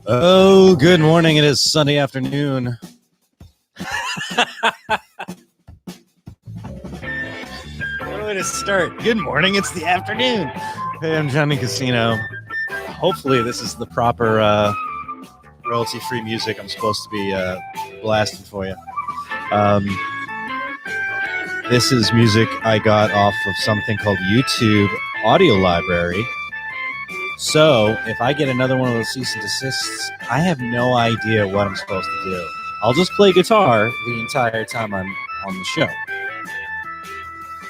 Oh, good morning. It is Sunday afternoon. What way to start? Good morning. It's the afternoon. Hey, I'm Johnny Casino. Hopefully, this is the proper royalty-free music I'm supposed to be blasting for you. This is music I got off of something called YouTube Audio Library. So if I get another one of those cease and desists, I have no idea what I'm supposed to do. I'll just play guitar the entire time I'm on the show.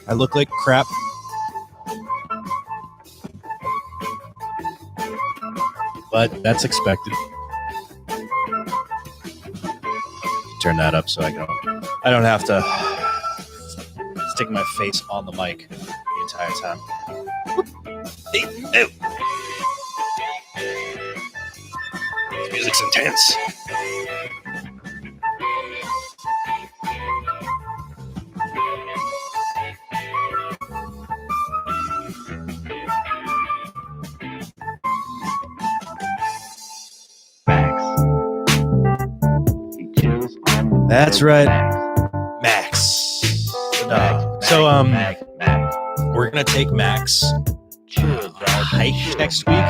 I look like crap. But that's expected. Turn that up so I don't have to stick my face on the mic the entire time. This music's intense. That's right, Max. We're gonna take Max hike next week.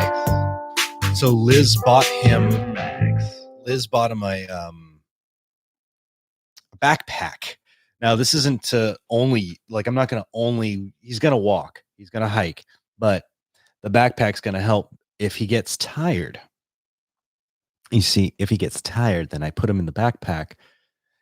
So Liz bought him a backpack. Now this isn't to only I'm not gonna only. He's gonna walk. He's gonna hike, but the backpack's gonna help if he gets tired. You see, if he gets tired, then I put him in the backpack.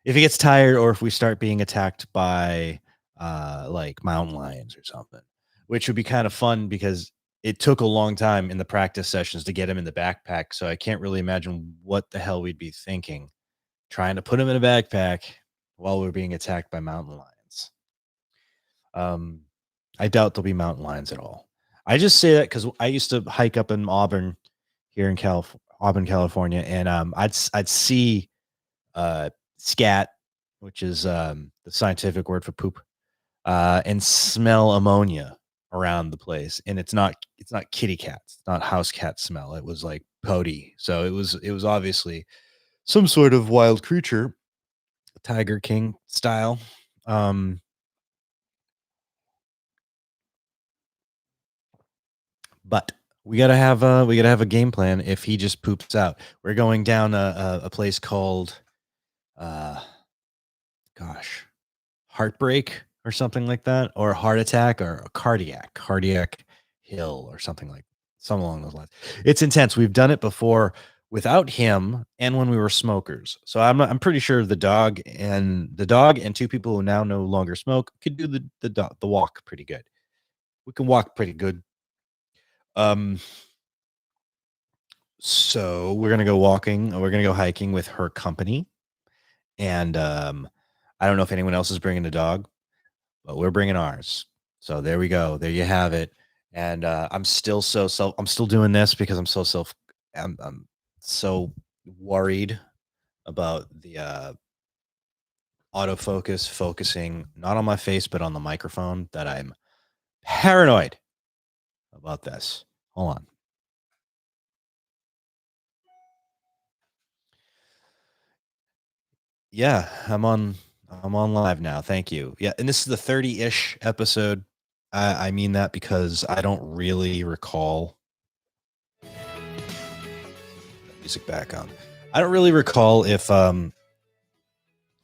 If he gets tired, or if we start being attacked by mountain lions or something, which would be kind of fun because it took a long time in the practice sessions to get him in the backpack. So I can't really imagine what the hell we'd be thinking trying to put him in a backpack while we're being attacked by mountain lions. I doubt there'll be mountain lions at all. I just say that because I used to hike up in Auburn here in Auburn, California, and I'd see scat, which is the scientific word for poop, and smell ammonia around the place. And it's not kitty cats, it's not house cat smell. It was like potty. So it was obviously some sort of wild creature, Tiger King style. But we gotta have a game plan if he just poops out. We're going down a place called Heartbreak or something like that, or Heart Attack, or a Cardiac Hill, or something along those lines. It's intense. We've done it before without him, and when we were smokers. So I'm pretty sure the dog and two people who now no longer smoke could do the walk pretty good. We can walk pretty good. So we're gonna go walking. We're gonna go hiking with her company, and I don't know if anyone else is bringing a dog, but we're bringing ours. So there we go. There you have it. And I'm still doing this because I'm so worried about the autofocus focusing not on my face but on the microphone that I'm paranoid about this. Hold on. Yeah, I'm on live now. Thank you. Yeah, and this is the 30-ish episode. I mean that because I don't really recall. Music back on. I don't really recall if I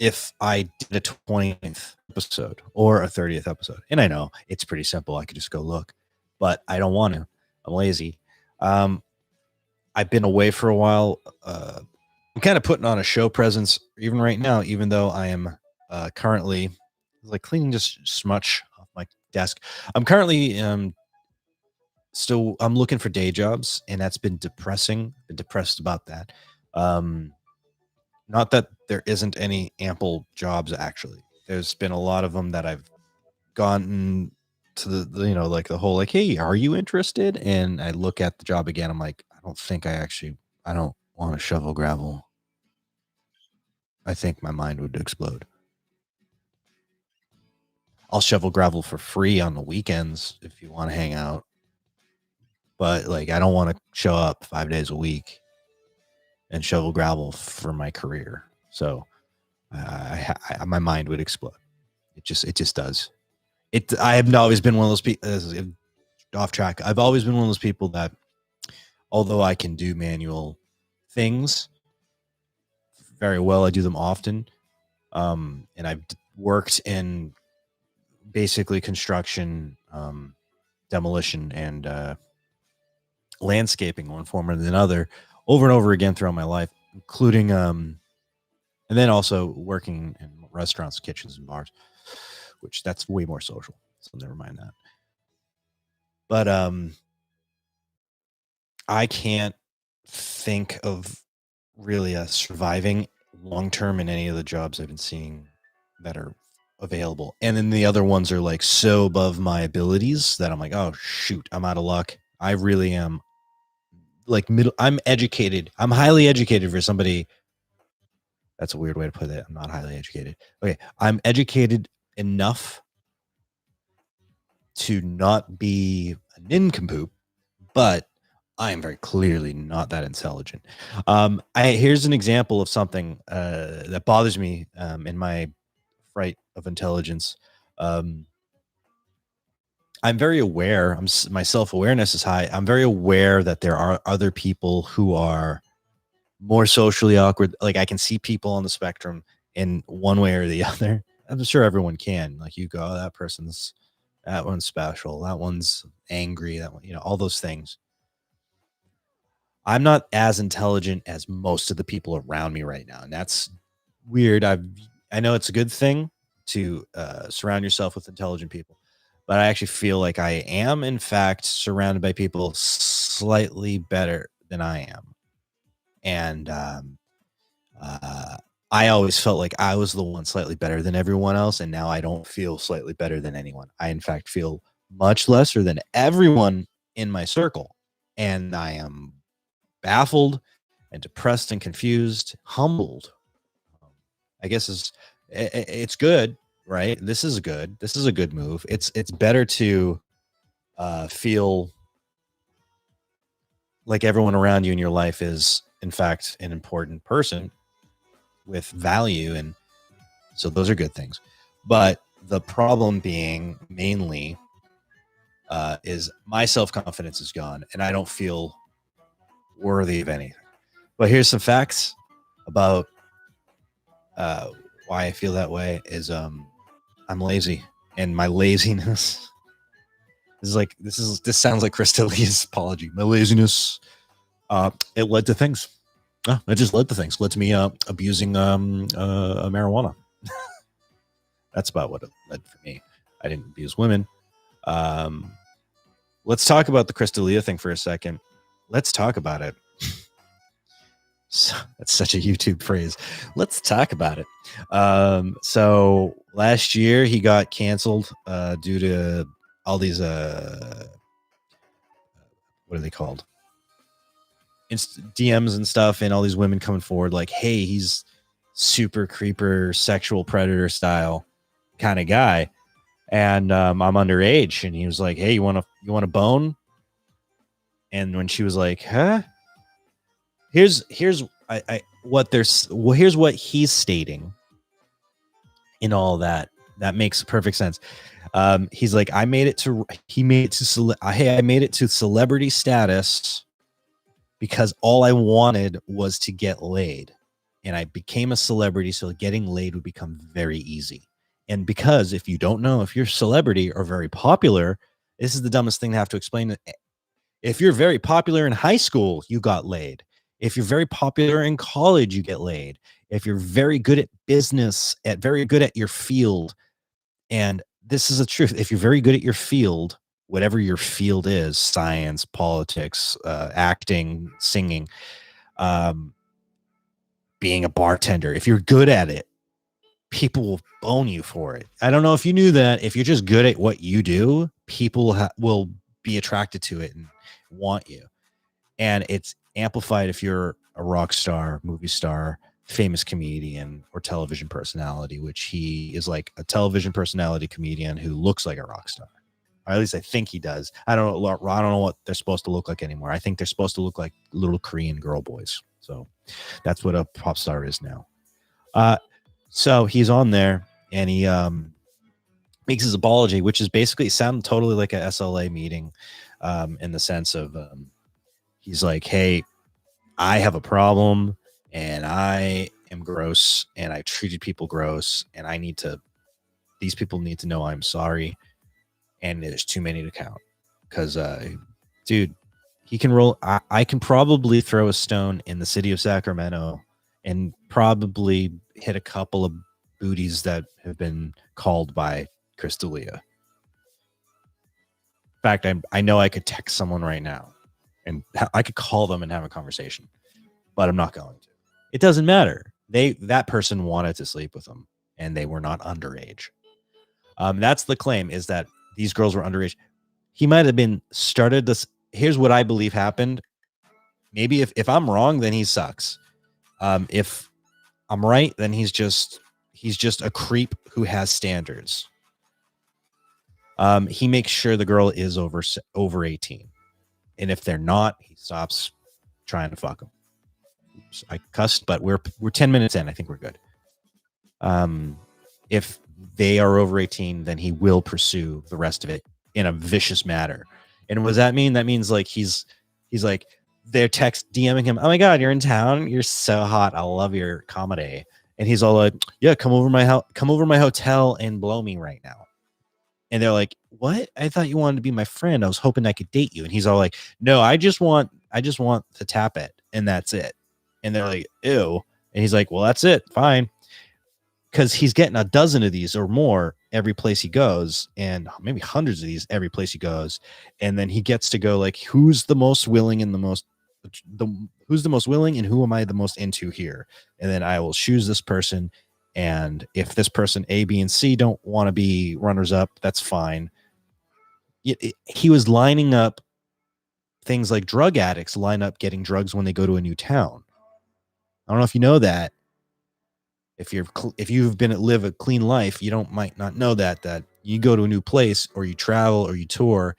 did a 20th episode or a 30th episode. And I know it's pretty simple. I could just go look, but I don't want to. I'm lazy. I've been away for a while. I'm kind of putting on a show presence even right now, even though I am currently cleaning just smudge off my desk. I'm currently I'm looking for day jobs, and that's been depressing. Been depressed about that. Not that there isn't any ample jobs, actually. There's been a lot of them that I've gotten to the whole hey, are you interested? And I look at the job again. I'm like, I don't want to shovel gravel. I think my mind would explode. I'll shovel gravel for free on the weekends if you want to hang out. But I don't want to show up 5 days a week. and shovel gravel for my career. So my mind would explode. It just does. I have always been one of those people. Off track. I've always been one of those people that, although I can do manual things very well, I do them often. And I've worked in basically construction, demolition, and landscaping, one form or another, over and over again throughout my life, including and then also working in restaurants, kitchens, and bars, which that's way more social. So never mind that. But I can't think of really surviving long term in any of the jobs I've been seeing that are available. And then the other ones are like so above my abilities that I'm like, oh shoot, I'm out of luck. I really am like I'm educated. I'm highly educated for somebody. That's a weird way to put it. I'm not highly educated. Okay. I'm educated enough to not be a nincompoop, but I am very clearly not that intelligent. Here's an example of something that bothers me in my fright of intelligence. I'm very aware. My self-awareness is high. I'm very aware that there are other people who are more socially awkward. Like I can see people on the spectrum in one way or the other. I'm sure everyone can. Like you go, oh, that one's special. That one's angry. That one, all those things. I'm not as intelligent as most of the people around me right now, and that's weird. I know it's a good thing to surround yourself with intelligent people, but I actually feel like I am, in fact, surrounded by people slightly better than I am, and I always felt like I was the one slightly better than everyone else, and now I don't feel slightly better than anyone. I, in fact, feel much lesser than everyone in my circle, and I am baffled and depressed and confused, humbled. I guess it's good, right? This is good. This is a good move. It's better to feel like everyone around you in your life is, in fact, an important person with value, and so those are good things. But the problem being mainly is my self-confidence is gone, and I don't feel worthy of anything. But here's some facts about why I feel that way is I'm lazy, and my laziness this sounds like Chris D'Elia's apology. My laziness it led to things. It just led to things. Led to me abusing marijuana. That's about what it led for me. I didn't abuse women. Let's talk about the Chris D'Elia thing for a second. Let's talk about it. That's such a YouTube phrase. Let's talk about it. So last year he got canceled due to all these what are they called? DMs and stuff, and all these women coming forward like, hey, he's super creeper, sexual predator style kind of guy, and I'm underage, and he was like, hey, you want a bone? And when she was like, huh? Here's what he's stating in all that makes perfect sense. He's like, I made it to celebrity status because all I wanted was to get laid, and I became a celebrity, so getting laid would become very easy. And because if you don't know if you're a celebrity or very popular, this is the dumbest thing to have to explain. If you're very popular in high school, you got laid. If you're very popular in college, you get laid. If you're very good at business, very good at your field, and this is the truth, if you're very good at your field, whatever your field is, science, politics, acting, singing, being a bartender, if you're good at it, people will bone you for it. I don't know if you knew that. If you're just good at what you do, people will be attracted to it and want you. And it's amplified if you're a rock star, movie star, famous comedian, or television personality, which he is like a television personality comedian who looks like a rock star. Or at least I think he does. I don't know what they're supposed to look like anymore. I think they're supposed to look like little Korean girl boys. So that's what a pop star is now. So he's on there and he makes his apology, which is basically sounded totally like a SLA meeting, in the sense of he's like, hey, I have a problem and I am gross and I treated people gross and these people need to know I'm sorry. And there's too many to count because, dude, he can roll. I can probably throw a stone in the city of Sacramento and probably hit a couple of booties that have been called by Chris D'Elia. In fact, I know I could text someone right now and I could call them and have a conversation, but I'm not going to. It doesn't matter. That person wanted to sleep with them and they were not underage. That's the claim, is that these girls were underage. He might have been started this. Here's what I believe happened. Maybe if I'm wrong, then he sucks. If I'm right, then he's just a creep who has standards. He makes sure the girl is over 18. And if they're not, he stops trying to fuck them. Oops, I cussed, but we're 10 minutes in. I think we're good. If they are over 18, then he will pursue the rest of it in a vicious manner. And what does that mean? That means like he's like, they're DMing him, oh my god, you're in town, you're so hot, I love your comedy. And he's all like, yeah, come over my hotel and blow me right now. And they're like, what? I thought you wanted to be my friend. I was hoping I could date you. And he's all like, no, I just want to tap it, and that's it. And they're like, ew. And he's like, well, that's it, fine. Because he's getting a dozen of these or more every place he goes, and maybe hundreds of these every place he goes. And then he gets to go like, who's the most willing and who's the most willing and who am I the most into here? And then I will choose this person. And if this person A, B, and C don't want to be runners up, that's fine. He was lining up things like drug addicts line up getting drugs when they go to a new town. I don't know if you know that. If you've live a clean life, you might not know that you go to a new place or you travel or you tour,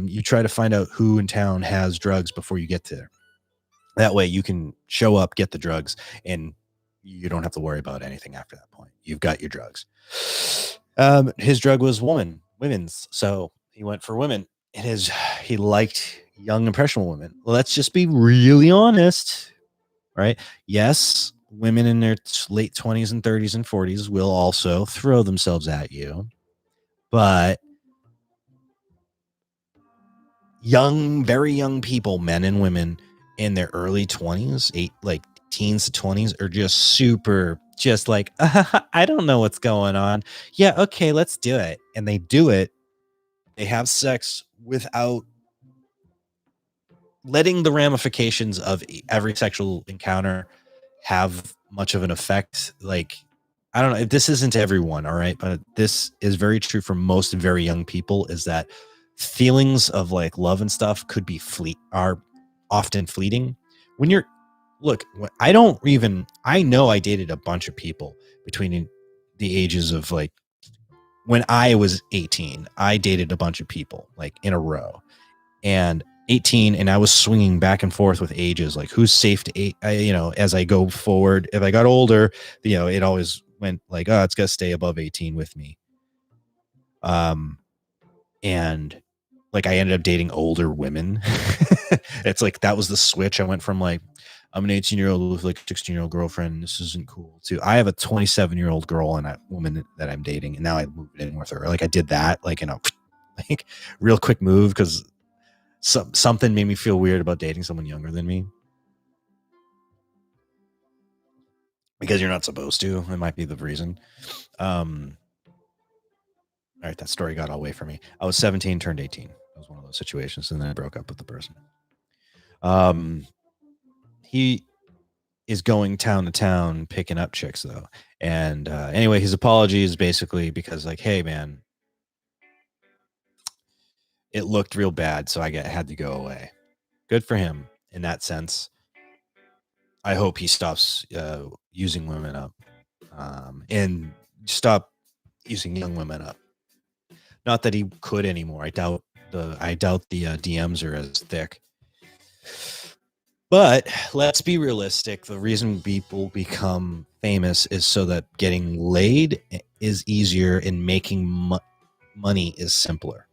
you try to find out who in town has drugs before you get there. That way you can show up, get the drugs, and you don't have to worry about anything after that point. You've got your drugs. His drug was women's, so he went for women. He liked young, impressionable women. Let's just be really honest, right? Yes, women in their late 20s and 30s and 40s will also throw themselves at you, but very young people, men and women in their early 20s, like teens to 20s, are just super, just like, I don't know what's going on. Yeah, okay, let's do it. And they do it. They have sex without letting the ramifications of every sexual encounter have much of an effect. Like, I don't know if this isn't everyone, all right, but this is very true for most very young people, is that feelings of like love and stuff are often fleeting. I know I dated a bunch of people between the ages of like, when I was 18, I dated a bunch of people like in a row, and 18, and I was swinging back and forth with ages, like who's safe to as I go forward. If I got older, it always went like, oh, it's got to stay above 18 with me. And like I ended up dating older women. It's like, that was the switch. I went from like, I'm an 18-year-old with like a 16-year-old girlfriend, this isn't cool, to I have a 27-year-old girl and a woman that I'm dating, and now I moved in with her. Like I did that like like real quick move, because something made me feel weird about dating someone younger than me, because you're not supposed to. It might be the reason. All right, that story got all away from me. I was 17, turned 18. It was one of those situations, and then I broke up with the person. He is going town to town picking up chicks though, and anyway, his apology is basically because like, hey man, it looked real bad, so I had to go away. Good for him in that sense. I hope he stops using women up, and stop using young women up. Not that he could anymore. I doubt the DMs are as thick. But let's be realistic. The reason people become famous is so that getting laid is easier and making money is simpler.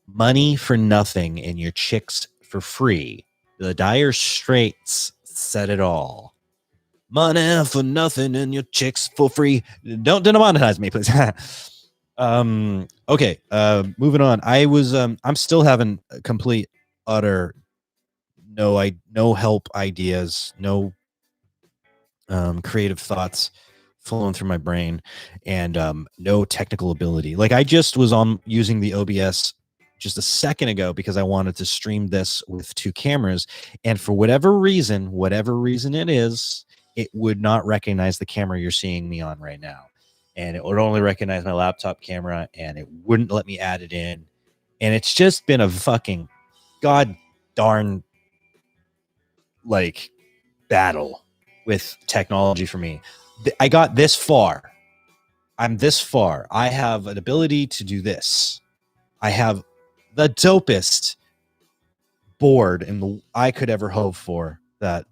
Money for nothing and your chicks for free. The Dire Straits said it all. Money for nothing and your chicks for free. Don't demonetize me, please. Okay. Moving on. I'm still having a complete, utter no help ideas, no creative thoughts flowing through my brain, and no technical ability. Like I just was on using the OBS just a second ago because I wanted to stream this with 2 cameras, and for whatever reason it is, it would not recognize the camera you're seeing me on right now, and it would only recognize my laptop camera, and it wouldn't let me add it in, and it's just been a fucking god darn like battle with technology for me. I got this far. I'm this far. I have an ability to do this. I have the dopest board I could ever hope for that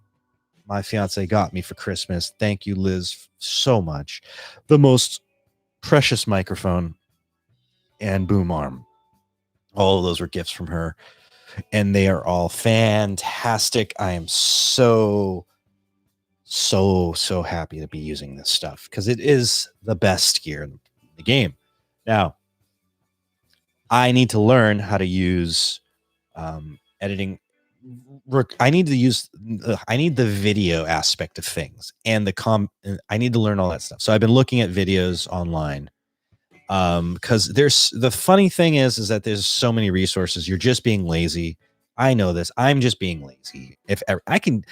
my fiance got me for Christmas. Thank you, Liz, so much. The most precious microphone and boom arm. All of those were gifts from her, and they are all fantastic. I am so happy to be using this stuff because it is the best gear in the game. Now, I need to learn how to use editing. I need the video aspect of things and I need to learn all that stuff. So I've been looking at videos online because the funny thing is that there's so many resources. You're just being lazy. I know this. I'm just being lazy. If ever, I could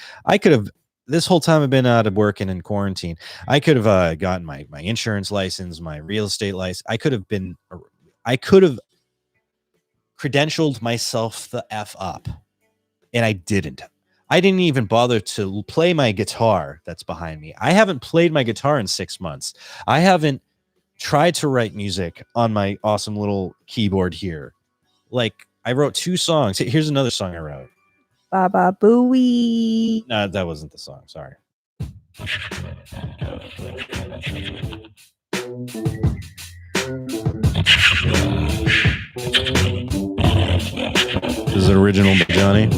have this whole time I've been out of work and in quarantine, I could have gotten my insurance license, my real estate license. I could have credentialed myself the F up, and I didn't. I didn't even bother to play my guitar that's behind me. I haven't played my guitar in 6 months. I haven't tried to write music on my awesome little keyboard here. Like, I wrote 2 songs. Here's another song I wrote. Baba Booey. No, that wasn't the song. Sorry. This is original by Johnny.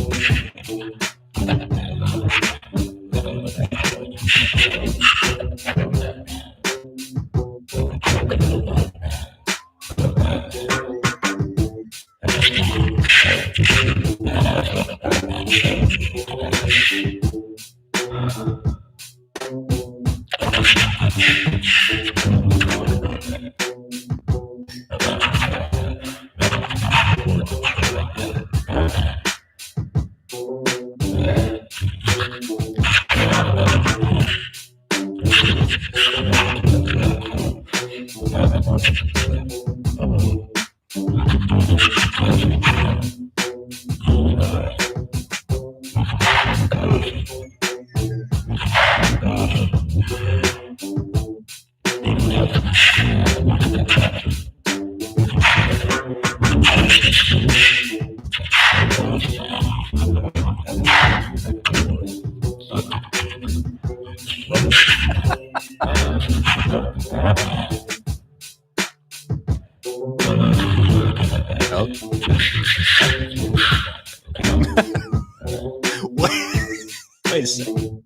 Wait a second.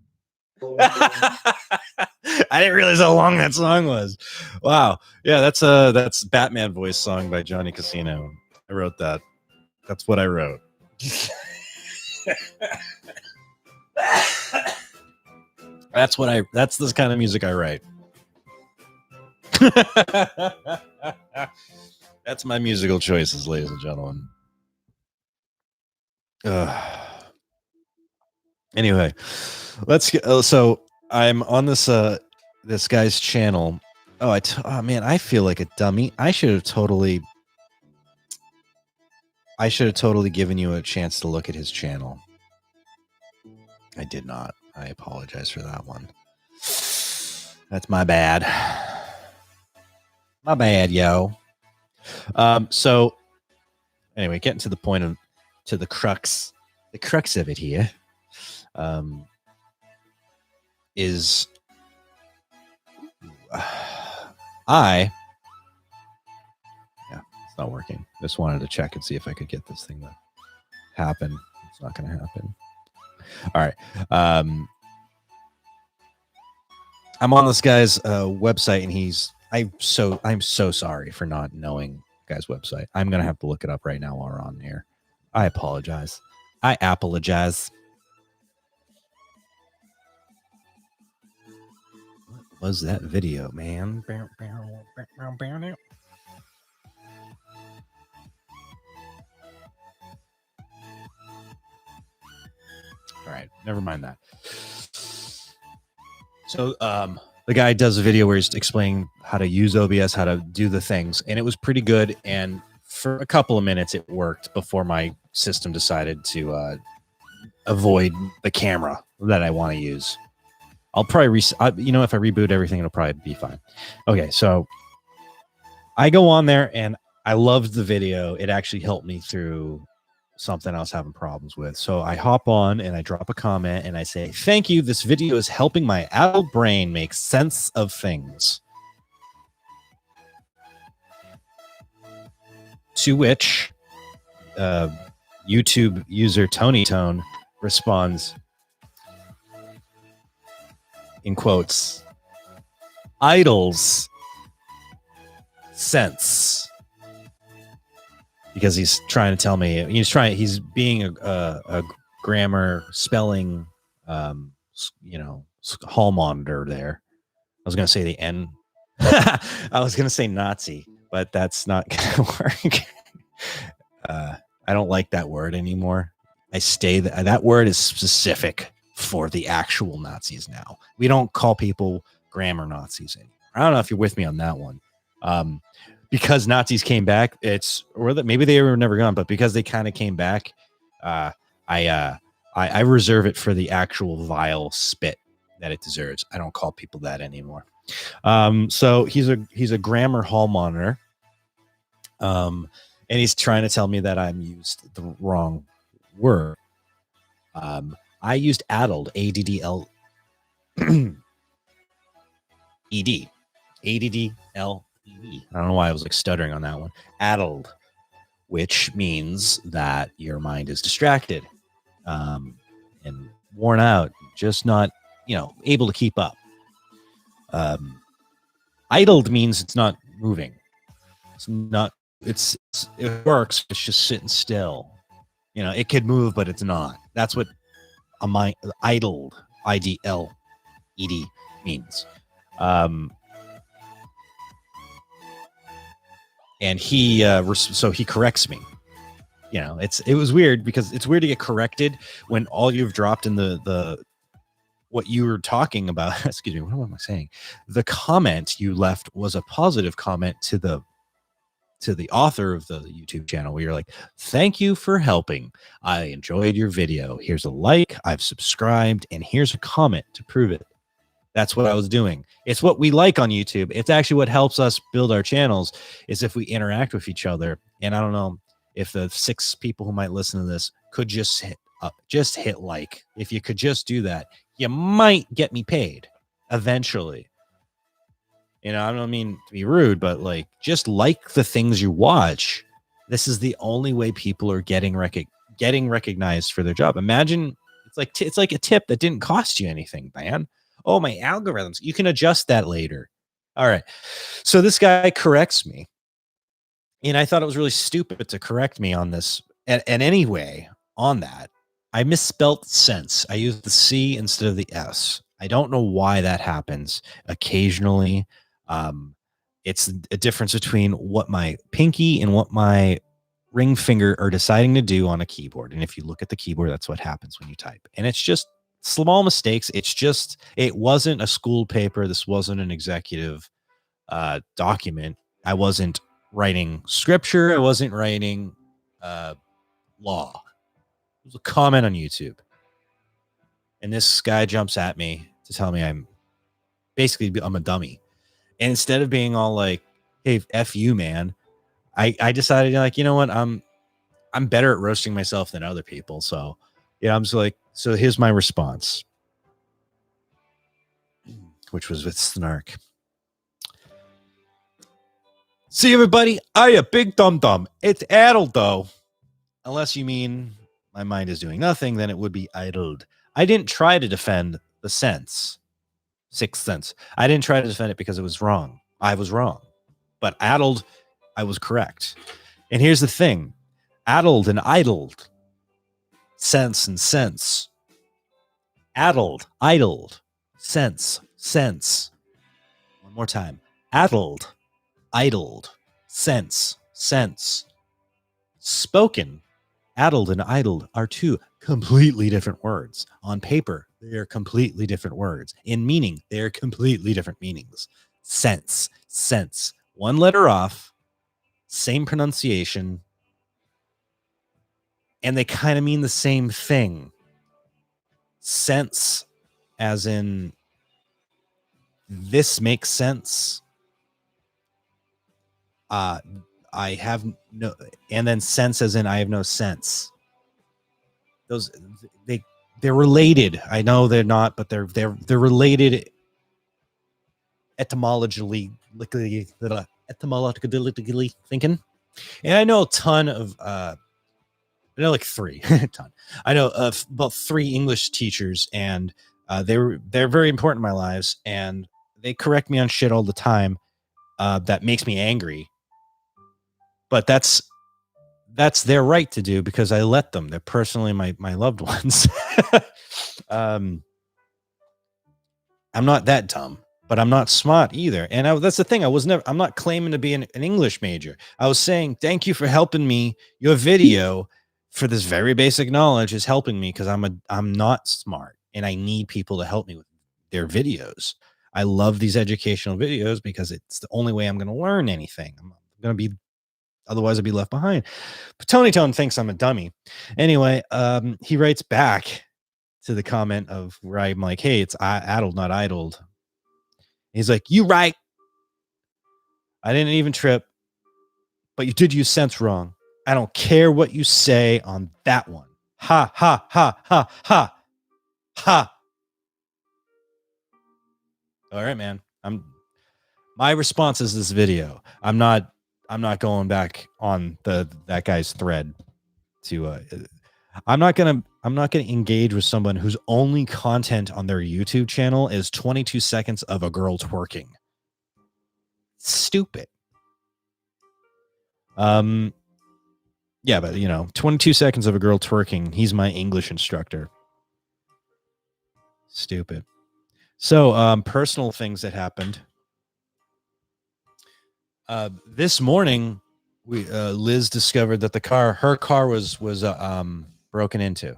I didn't realize how long that song was. Wow. Yeah, that's Batman voice song by Johnny Casino. I wrote that. That's what I wrote. That's this kind of music I write. That's my musical choices, ladies and gentlemen. Anyway, let's get. So I'm on this guy's channel. Oh man, I feel like a dummy. I should have totally given you a chance to look at his channel. I did not. I apologize for that one. That's my bad. My bad, yo. So anyway, getting to the point of the crux of it here, is yeah, it's not working. Just wanted to check and see if I could get this thing to happen. It's not going to happen. All right. I'm on this guy's website, and I'm so sorry for not knowing guy's website. I'm gonna have to look it up right now while we're on here. I apologize. I apologize. What was that video, man? All right, never mind that. So the guy does a video where he's explaining how to use OBS, how to do the things, and it was pretty good. And for a couple of minutes, it worked before my system decided to avoid the camera that I want to use. I'll probably if I reboot everything, it'll probably be fine. Okay, so I go on there, and I loved the video. It actually helped me through something I was having problems with. So I hop on and I drop a comment and I say, "Thank you. This video is helping my adult brain make sense of things." To which YouTube user Tony Tone responds in quotes, "Idles sense." Because he's trying to tell me, he's being a grammar spelling, hall monitor there. I was going to say the N. I was going to say Nazi, but that's not going to work. I don't like that word anymore. That word is specific for the actual Nazis now. We don't call people grammar Nazis anymore. I don't know if you're with me on that one. Because Nazis came back, maybe they were never gone, but because they kind of came back, I reserve it for the actual vile spit that it deserves. I don't call people that anymore. So he's a grammar hall monitor, and he's trying to tell me that I'm used the wrong word. I used addled, ADDL, ED, ADDL. I don't know why I was stuttering on that one. Addled, which means that your mind is distracted, and worn out, just not, able to keep up. Idled means it's not moving. It works. It's just sitting still. It could move, but it's not. That's what a mind idled, IDLED means. And he corrects me. It was weird because it's weird to get corrected when all you've dropped in the what you were talking about. Excuse me, what am I saying? The comment you left was a positive comment to the author of the YouTube channel, where you're like, "Thank you for helping. I enjoyed your video. Here's a like, I've subscribed, and here's a comment to prove it." That's what I was doing. It's what we like on YouTube. It's actually what helps us build our channels, is if we interact with each other. And I don't know if the 6 people who might listen to this could just hit like. If you could just do that, you might get me paid eventually. I don't mean to be rude, but just like the things you watch. This is the only way people are getting recognized for their job. Imagine it's like a tip that didn't cost you anything, man. Oh, my algorithms. You can adjust that later. All right. So this guy corrects me. And I thought it was really stupid to correct me on this. And anyway, on that, I misspelt sense. I used the C instead of the S. I don't know why that happens occasionally. It's a difference between what my pinky and what my ring finger are deciding to do on a keyboard. And if you look at the keyboard, that's what happens when you type. And it's just small mistakes. It wasn't a school paper. This wasn't an executive document. I wasn't writing scripture. I wasn't writing law. It was a comment on YouTube. And this guy jumps at me to tell me I'm a dummy. And instead of being all like, "Hey, F you, man," I decided, like, you know what, I'm better at roasting myself than other people. So yeah, I'm just like, so here's my response, which was with snark. See, everybody, I a big dum dum. It's addled though. Unless you mean my mind is doing nothing, then it would be idled. I didn't try to defend the sense, sixth sense. I didn't try to defend it because it was wrong. I was wrong. But addled, I was correct. And here's the thing: addled and idled, sense and sense. Addled, idled, sense, sense. One more time: addled, idled, sense, sense. Spoken, addled and idled are two completely different words. On paper, they are completely different words. In meaning, they are completely different meanings. Sense, sense. One letter off, same pronunciation, and they kind of mean the same thing. Sense, as in this makes sense. I have no, and then sense as in I have no sense. Those they're related. I know they're not, but they're related etymologically thinking. And I know a ton of I know like three ton. I know of about 3 English teachers, and they're very important in my lives, and they correct me on shit all the time that makes me angry. But that's their right to do because I let them. They're personally my loved ones. I'm not that dumb, but I'm not smart either. And that's the thing. I'm not claiming to be an English major. I was saying, thank you for helping me. Your video for this very basic knowledge is helping me because I'm not smart and I need people to help me with their videos. I love these educational videos because it's the only way I'm going to learn anything. I'm going to be, otherwise I'd be left behind. But Tony Tone thinks I'm a dummy. Anyway, he writes back to the comment of where I'm like, hey, it's addled, not idled. He's like, you right. I didn't even trip, but you did use sense wrong. I don't care what you say on that one. Ha, ha, ha, ha, ha, ha. All right, man. My response is this video. I'm not going back on that guy's thread to I'm not gonna engage with someone whose only content on their YouTube channel is 22 seconds of a girl twerking. Stupid. Yeah, but 22 seconds of a girl twerking. He's my English instructor. Stupid. So, personal things that happened. This morning, Liz discovered that her car was broken into.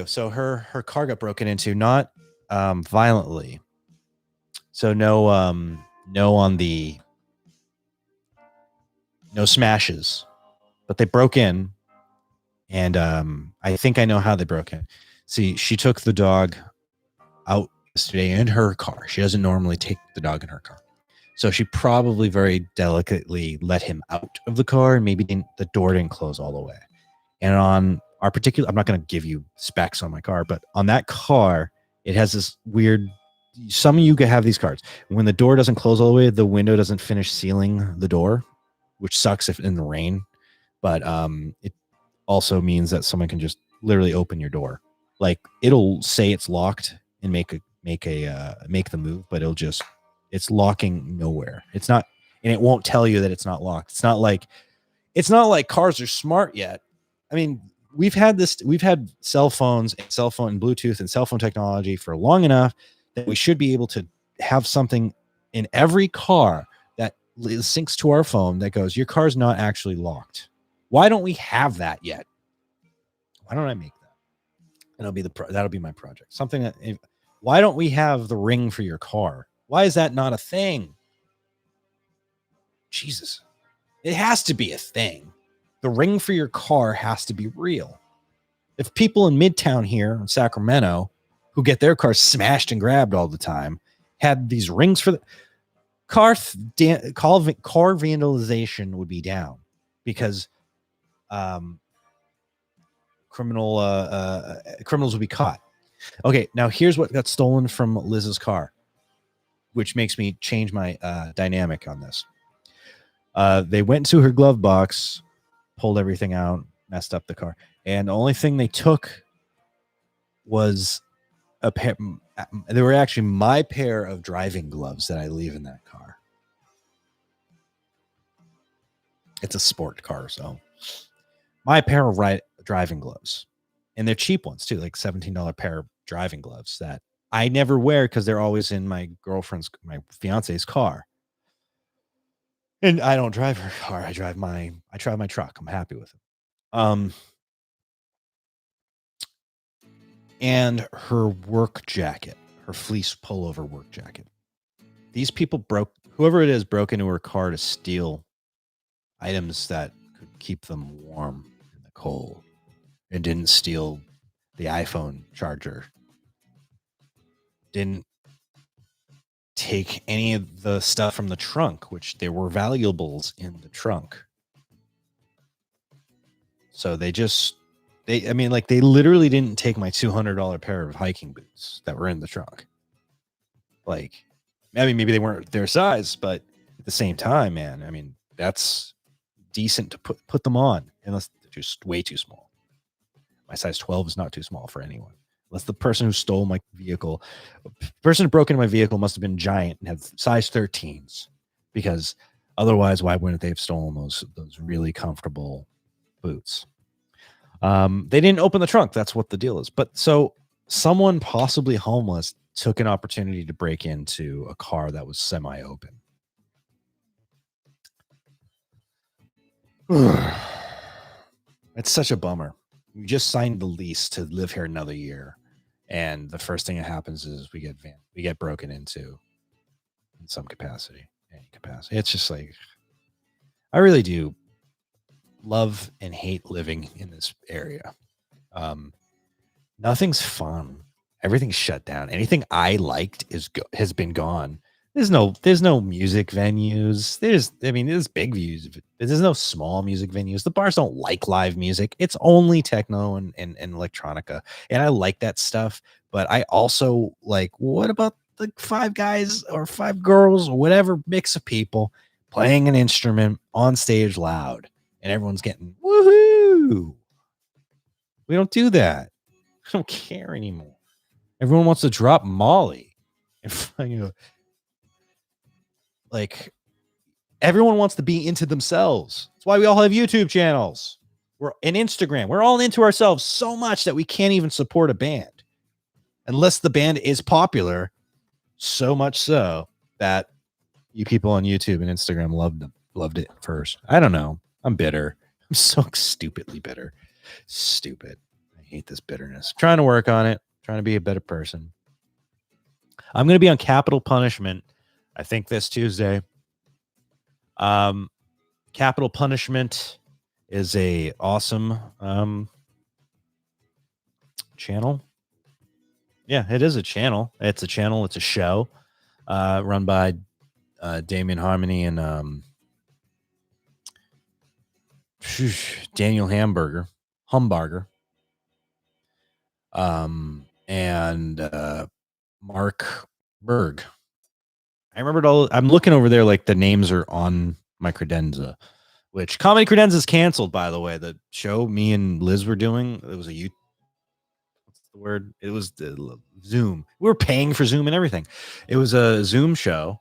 So her car got broken into, not violently. So no smashes, but they broke in, and I think I know how they broke in. See, she took the dog out yesterday in her car. She doesn't normally take the dog in her car. So she probably very delicately let him out of the car, and maybe the door didn't close all the way. And on our particular, I'm not going to give you specs on my car, but on that car, it has this weird, some of you can have these cars. When the door doesn't close all the way, the window doesn't finish sealing the door, which sucks if in the rain. But it also means that someone can just literally open your door. Like, it'll say it's locked and make the move, but it's locking nowhere. It's not, and it won't tell you that it's not locked. It's not like cars are smart yet. I mean, we've had cell phones and Bluetooth and cell phone technology for long enough that we should be able to have something in every car that syncs to our phone that goes, your car's not actually locked. Why don't we have that yet? Why don't I make that? And that'll be my project. Something that, why don't we have the ring for your car? Why is that not a thing? Jesus. It has to be a thing. The ring for your car has to be real. If people in Midtown here in Sacramento who get their cars smashed and grabbed all the time had these rings for car vandalization would be down because criminals would be caught. Okay, now here's what got stolen from Liz's car, which makes me change my dynamic on this. They went to her glove box, pulled everything out, messed up the car, and the only thing they took was a pair. They were actually my pair of driving gloves that I leave in that car. It's a sport car, so my pair of driving gloves, and they're cheap ones too, like $17 pair of driving gloves that I never wear because they're always in my fiance's car. And I don't drive her car. I drive my truck. I'm happy with it. And her work jacket, her fleece pullover work jacket. These people whoever it is broke into her car to steal items that could keep them warm in the cold, and didn't steal the iPhone charger. Didn't take any of the stuff from the trunk, which there were valuables in the trunk. So they literally didn't take my $200 pair of hiking boots that were in the trunk. Like, I mean, maybe they weren't their size, but at the same time, man, I mean, that's decent to put them on, unless they're just way too small. My size 12 is not too small for anyone. Unless the person who stole my vehicle, the person who broke into my vehicle must have been giant and had size 13s, because otherwise, why wouldn't they have stolen those really comfortable boots? They didn't open the trunk. That's what the deal is. But so someone possibly homeless took an opportunity to break into a car that was semi-open. It's such a bummer. We just signed the lease to live here another year, and the first thing that happens is we get broken into in some capacity, any capacity. It's just like, I really do love and hate living in this area. Nothing's fun. Everything's shut down. Anything I liked has been gone. There's no music venues. There's big views. There's no small music venues. The bars don't like live music. It's only techno and electronica. And I like that stuff. But I also like, what about the 5 guys or 5 girls or whatever mix of people playing an instrument on stage loud and everyone's getting woohoo? We don't do that. I don't care anymore. Everyone wants to drop Molly and like, everyone wants to be into themselves. That's why we all have YouTube channels. We're in Instagram. We're all into ourselves so much that we can't even support a band unless the band is popular. So much so that you people on YouTube and Instagram loved it first. I don't know. I'm bitter. I'm so stupidly bitter. Stupid. I hate this bitterness. Trying to work on it. Trying to be a better person. I'm going to be on Capital Punishment, I think, this Tuesday. Capital Punishment is a awesome channel. Yeah, it is a channel. It's a channel. It's a show run by Damien Harmony and Daniel Humbarger. And Mark Berg. I remembered I'm looking over there, like the names are on my credenza, which Comedy Credenza is canceled, by the way. The show me and Liz were doing, it was what's the word? It was the Zoom. We were paying for Zoom and everything. It was a Zoom show.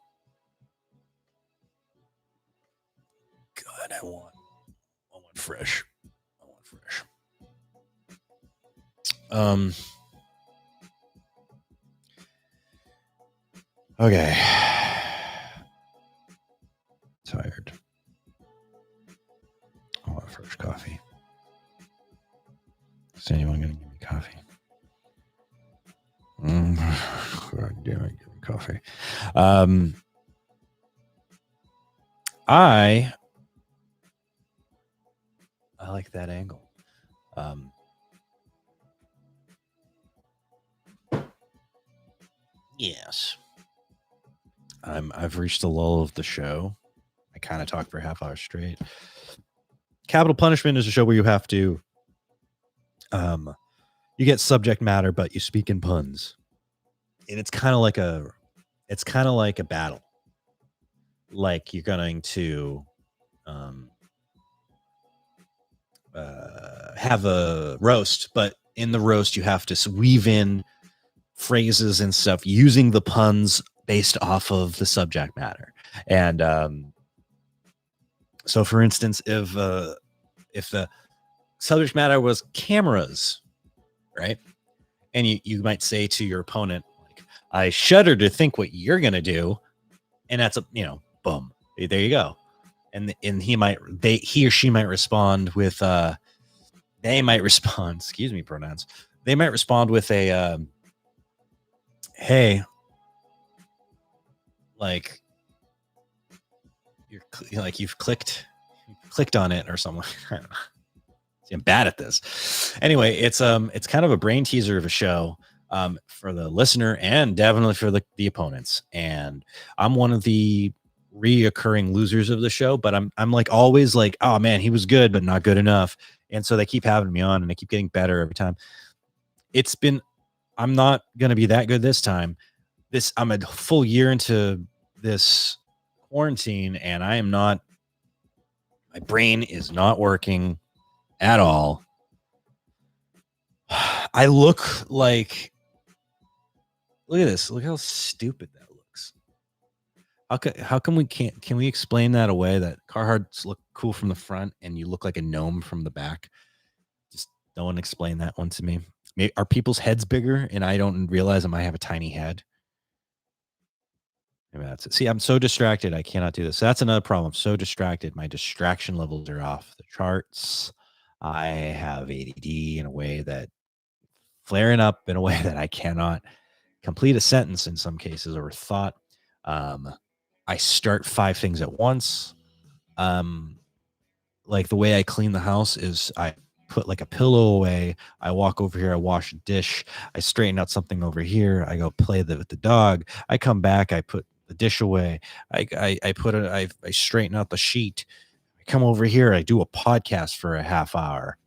God, I want fresh. Okay. Tired. I want fresh coffee. Is anyone going to give me coffee? God damn it, give me coffee. I like that angle. Yes. I've reached the lull of the show. I kind of talked for a half hour straight. Capital Punishment is a show where you have to, you get subject matter, but you speak in puns, and it's kind of like a battle. Like you're going to have a roast, but in the roast you have to weave in phrases and stuff using the puns based off of the subject matter. And so, for instance, if the subject matter was cameras, right, and you might say to your opponent, like, "I shudder to think what you're gonna do," and that's boom, there you go. And he or she might respond with they might respond, excuse me, pronouns. They might respond with a hey, like you've clicked on it or something. I don't know. See, I'm bad at this. Anyway, it's kind of a brain teaser of a show for the listener and definitely for the opponents. And I'm one of the reoccurring losers of the show, but I'm like always like, oh man, he was good, but not good enough. And so they keep having me on and I keep getting better every time. I'm not going to be that good this time. I'm a full year into this quarantine and my brain is not working at all. I look at this. Look how stupid that looks. How come can we explain that away, that Carhartts look cool from the front and you look like a gnome from the back? Just no one explain that one to me. Are people's heads bigger and I don't realize I might have a tiny head? Maybe that's it. See, I'm so distracted. I cannot do this. So that's another problem. I'm so distracted. My distraction levels are off the charts. I have ADD in a way that flaring up in a way that I cannot complete a sentence in some cases or thought. I start 5 things at once. Like the way I clean the house is I put like a pillow away. I walk over here. I wash a dish. I straighten out something over here. I go play with the dog. I come back. I put the dish away. I straighten out the sheet. I come over here. I do a podcast for a half hour.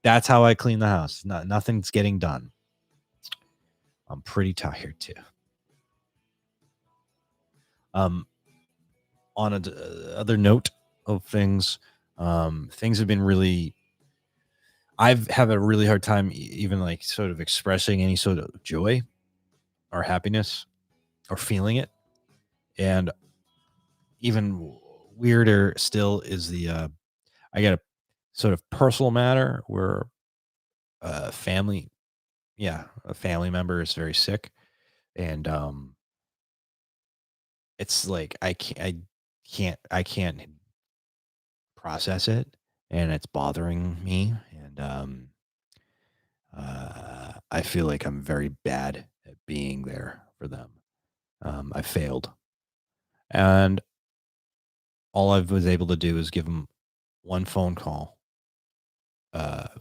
That's how I clean the house. Nothing's getting done. I'm pretty tired too. On other note of things, things have been really. I've had a really hard time even like sort of expressing any sort of joy or happiness or feeling it. And even weirder still is I got a sort of personal matter where a family member is very sick. And it's like I can't process it, and it's bothering me. And I feel like I'm very bad at being there for them. I failed, and all I was able to do is give them one phone call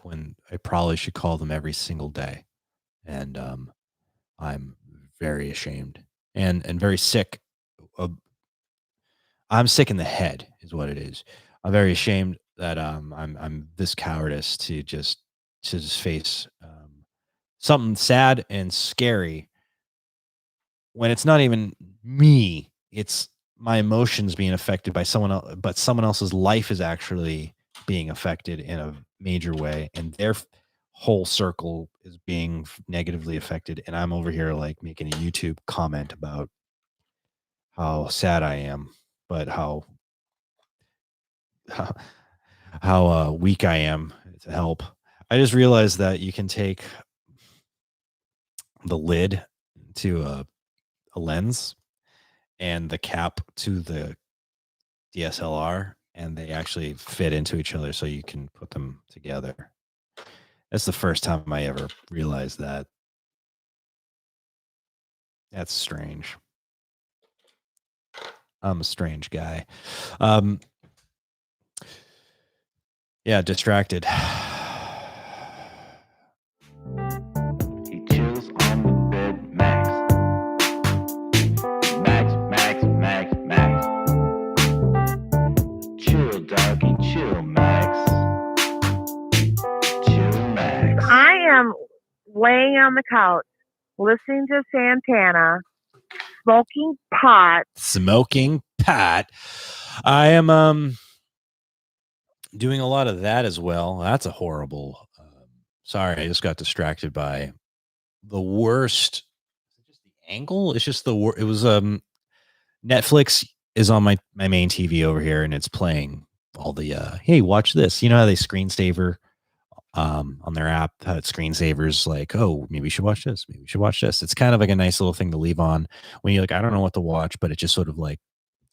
when I probably should call them every single day. And I'm very ashamed and very sick. I'm sick in the head is what it is. I'm very ashamed that I'm this cowardice to just face something sad and scary when it's not even me. It's my emotions being affected by someone else, but someone else's life is actually being affected in a major way, and their whole circle is being negatively affected. And I'm over here like making a YouTube comment about how sad I am, but how weak I am to help. I just realized that you can take the lid to a lens and the cap to the DSLR, and they actually fit into each other, so you can put them together. That's the first time I ever realized that. That's strange. I'm a strange guy. Yeah, distracted. He chills on the bed, Max. Max, Max, Max. laying on the couch, listening to Santana, smoking pot. Smoking pot. I am doing a lot of that as well. That's a horrible. Sorry, I just got distracted by the worst. Just the angle. It's just the worst. It was Netflix is on my main TV over here, and it's playing all the hey, watch this. You know how they screensaver on their app, how it screensavers like, oh, maybe you should watch this, maybe you should watch this. It's kind of like a nice little thing to leave on when you're like, I don't know what to watch, but it just sort of like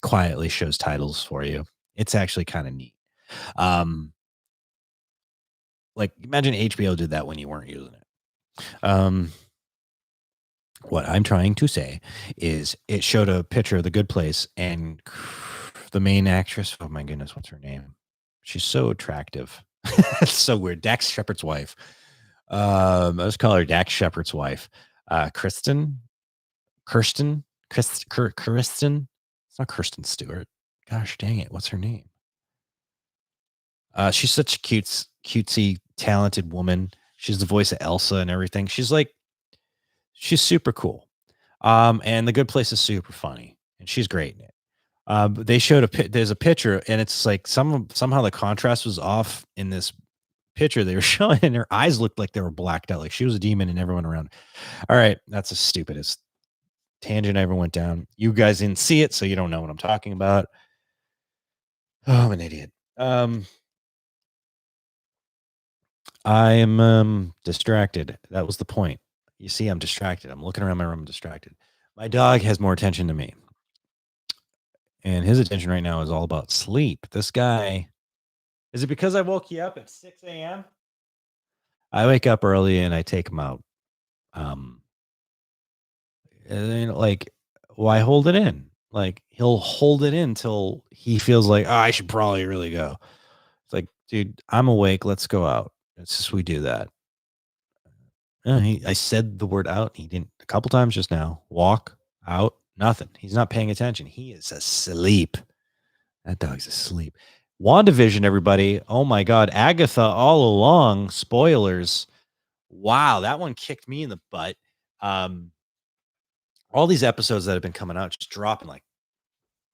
quietly shows titles for you. It's actually kind of neat. Like imagine HBO did that when you weren't using it. What I'm trying to say is it showed a picture of The Good Place and the main actress. Oh my goodness, what's her name? She's so attractive. It's so weird. Dax Shepard's wife. Let's call her Dax Shepard's wife. Kristen. It's not Kirsten Stewart. Gosh dang it. What's her name? She's such a cutesy, talented woman. She's the voice of Elsa and everything. She's super cool. And The Good Place is super funny, and she's great in it. But they showed there's a picture, and it's like somehow the contrast was off in this picture they were showing, and her eyes looked like they were blacked out, like she was a demon, and everyone around. All right, that's the stupidest tangent I ever went down. You guys didn't see it, so you don't know what I'm talking about. Oh, I'm an idiot. I am distracted. That was the point. You see, I'm distracted. I'm looking around my room, distracted. My dog has more attention to me. And his attention right now is all about sleep. This guy, is it because I woke you up at 6 a.m.? I wake up early and I take him out. And then, like, why hold it in? Like, he'll hold it in till he feels like, oh, I should probably really go. It's like, dude, I'm awake. Let's go out. It's just we do that. I said the word out. He didn't a couple times just now. Walk out, nothing. He's not paying attention. He is asleep. That dog's asleep. WandaVision, everybody. Oh my God. Agatha all along. Spoilers. Wow. That one kicked me in the butt. All these episodes that have been coming out, just dropping, like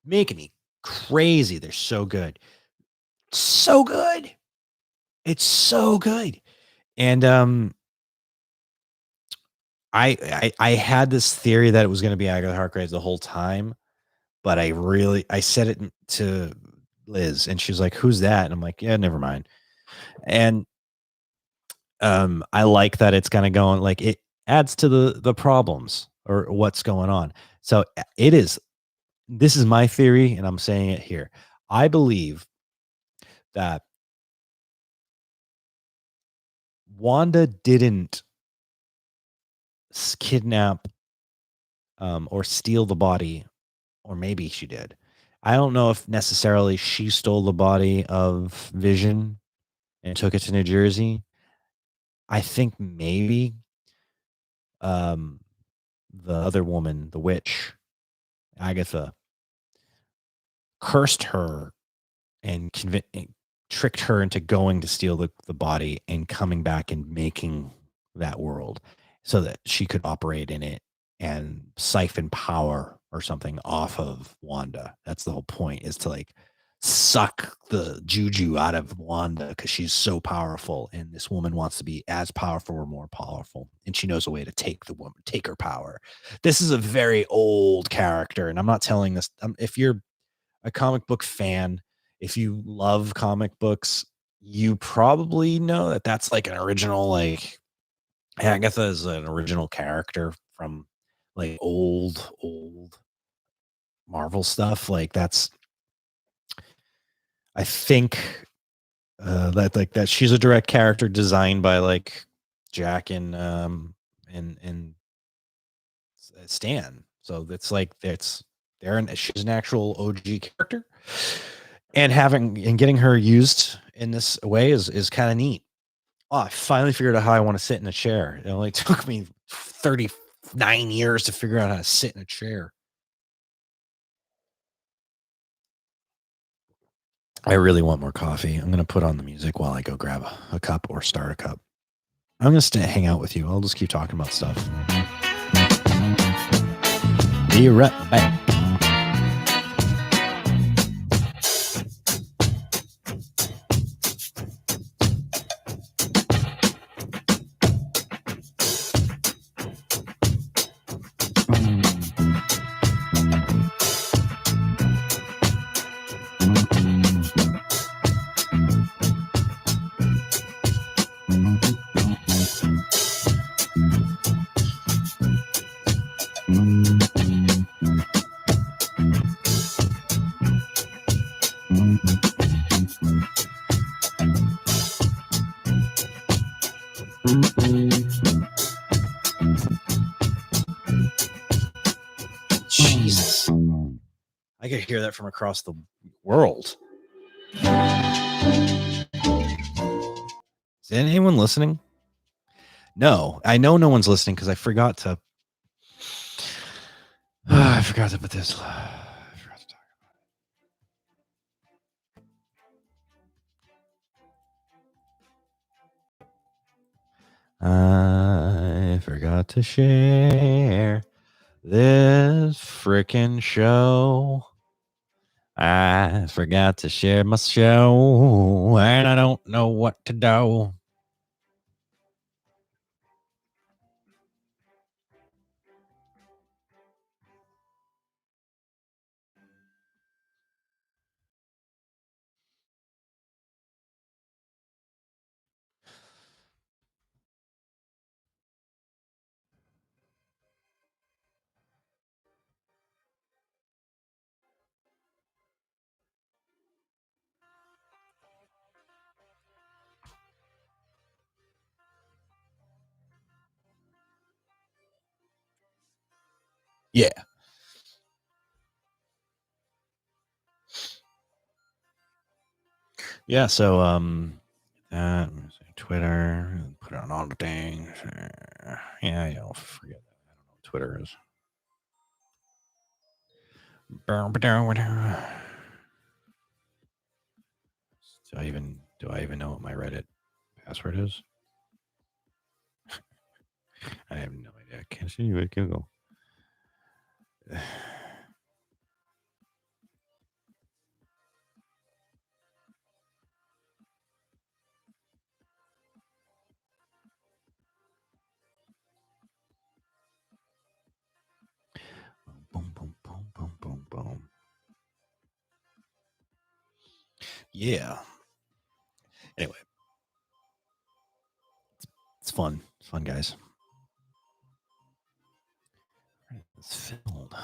making me crazy. They're so good. So good. It's so good. And I had this theory that it was going to be Agatha Harkness the whole time, but I said it to Liz, and she was like, "Who's that?" And I'm like, "Yeah, never mind." And I like that it's kind of going, like, it adds to the problems or what's going on. So it is. This is my theory, and I'm saying it here. I believe that Wanda didn't kidnap or steal the body, or maybe she did. I don't know if necessarily she stole the body of Vision and took it to New Jersey. I think maybe the other woman, the witch, Agatha, cursed her and tricked her into going to steal the body and coming back and making that world so that she could operate in it and siphon power or something off of Wanda. That's the whole point, is to like suck the juju out of Wanda because she's so powerful, and this woman wants to be as powerful or more powerful, and she knows a way to take her power. This is a very old character, and I'm not telling this. If you're a comic book fan, if you love comic books, you probably know that that's like an original, like Agatha is an original character from like old Marvel stuff. Like that's, I think that she's a direct character designed by like Jack and Stan. So it's like she's an actual OG character, and getting her used in this way is kind of neat. Oh, I finally figured out how I want to sit in a chair. It only took me 39 years to figure out how to sit in a chair. I really want more coffee. I'm going to put on the music while I go grab a cup or start a cup. I'm going to hang out with you. I'll just keep talking about stuff. Be right back. Jesus. I could hear that from across the world. Is anyone listening? No, I know no one's listening because I forgot to. I forgot to put this. I forgot to talk about it. I forgot to share this freaking show. I forgot to share my show, and I don't know what to do. Yeah. Yeah, so Twitter, put it on all the things. Yeah, you'll forget that. I don't know what Twitter is. Do I even know what my Reddit password is? I have no idea. I can't see you at Google. Boom, boom, boom, boom, boom, boom. Yeah. Anyway, it's fun. It's fun, guys. It's filled.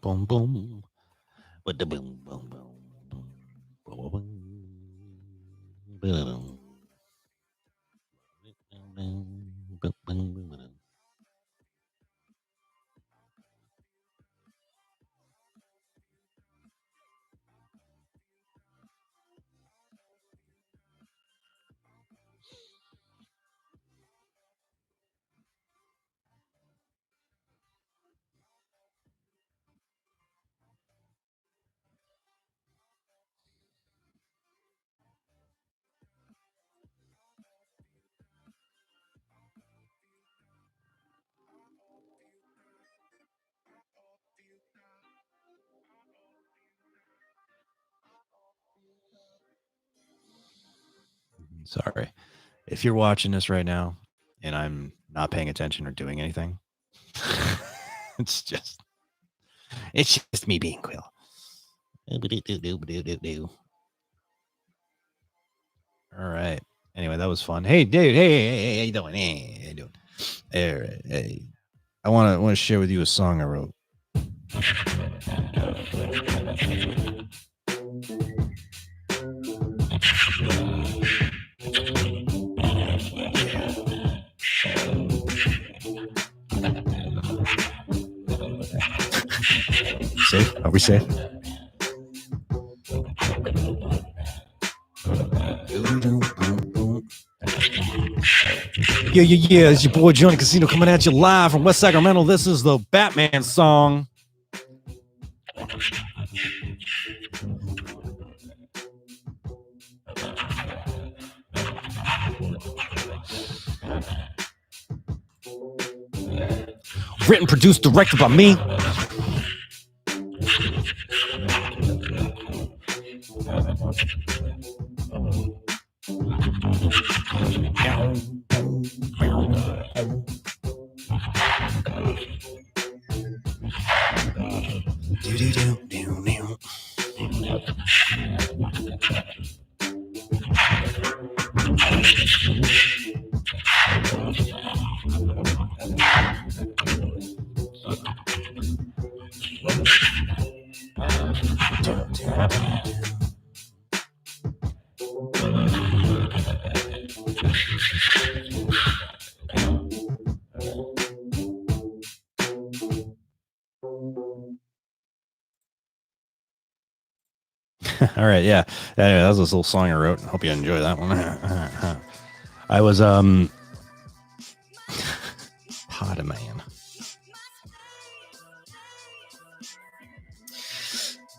Boom, boom. With the boom, boom, boom, boom, boom, boom, boom, boom. Sorry. If you're watching this right now and I'm not paying attention or doing anything, it's just me being Quill. All right. Anyway, that was fun. Hey, dude. Hey, how you doing? Hey, how you doing? Hey. I want to share with you a song I wrote. Are we safe? Yeah. It's your boy Johnny Casino coming at you live from West Sacramento. This is the Batman song. Written, produced, directed by me. All right, yeah. Anyway, that was this little song I wrote. Hope you enjoy that one. I was Podaman.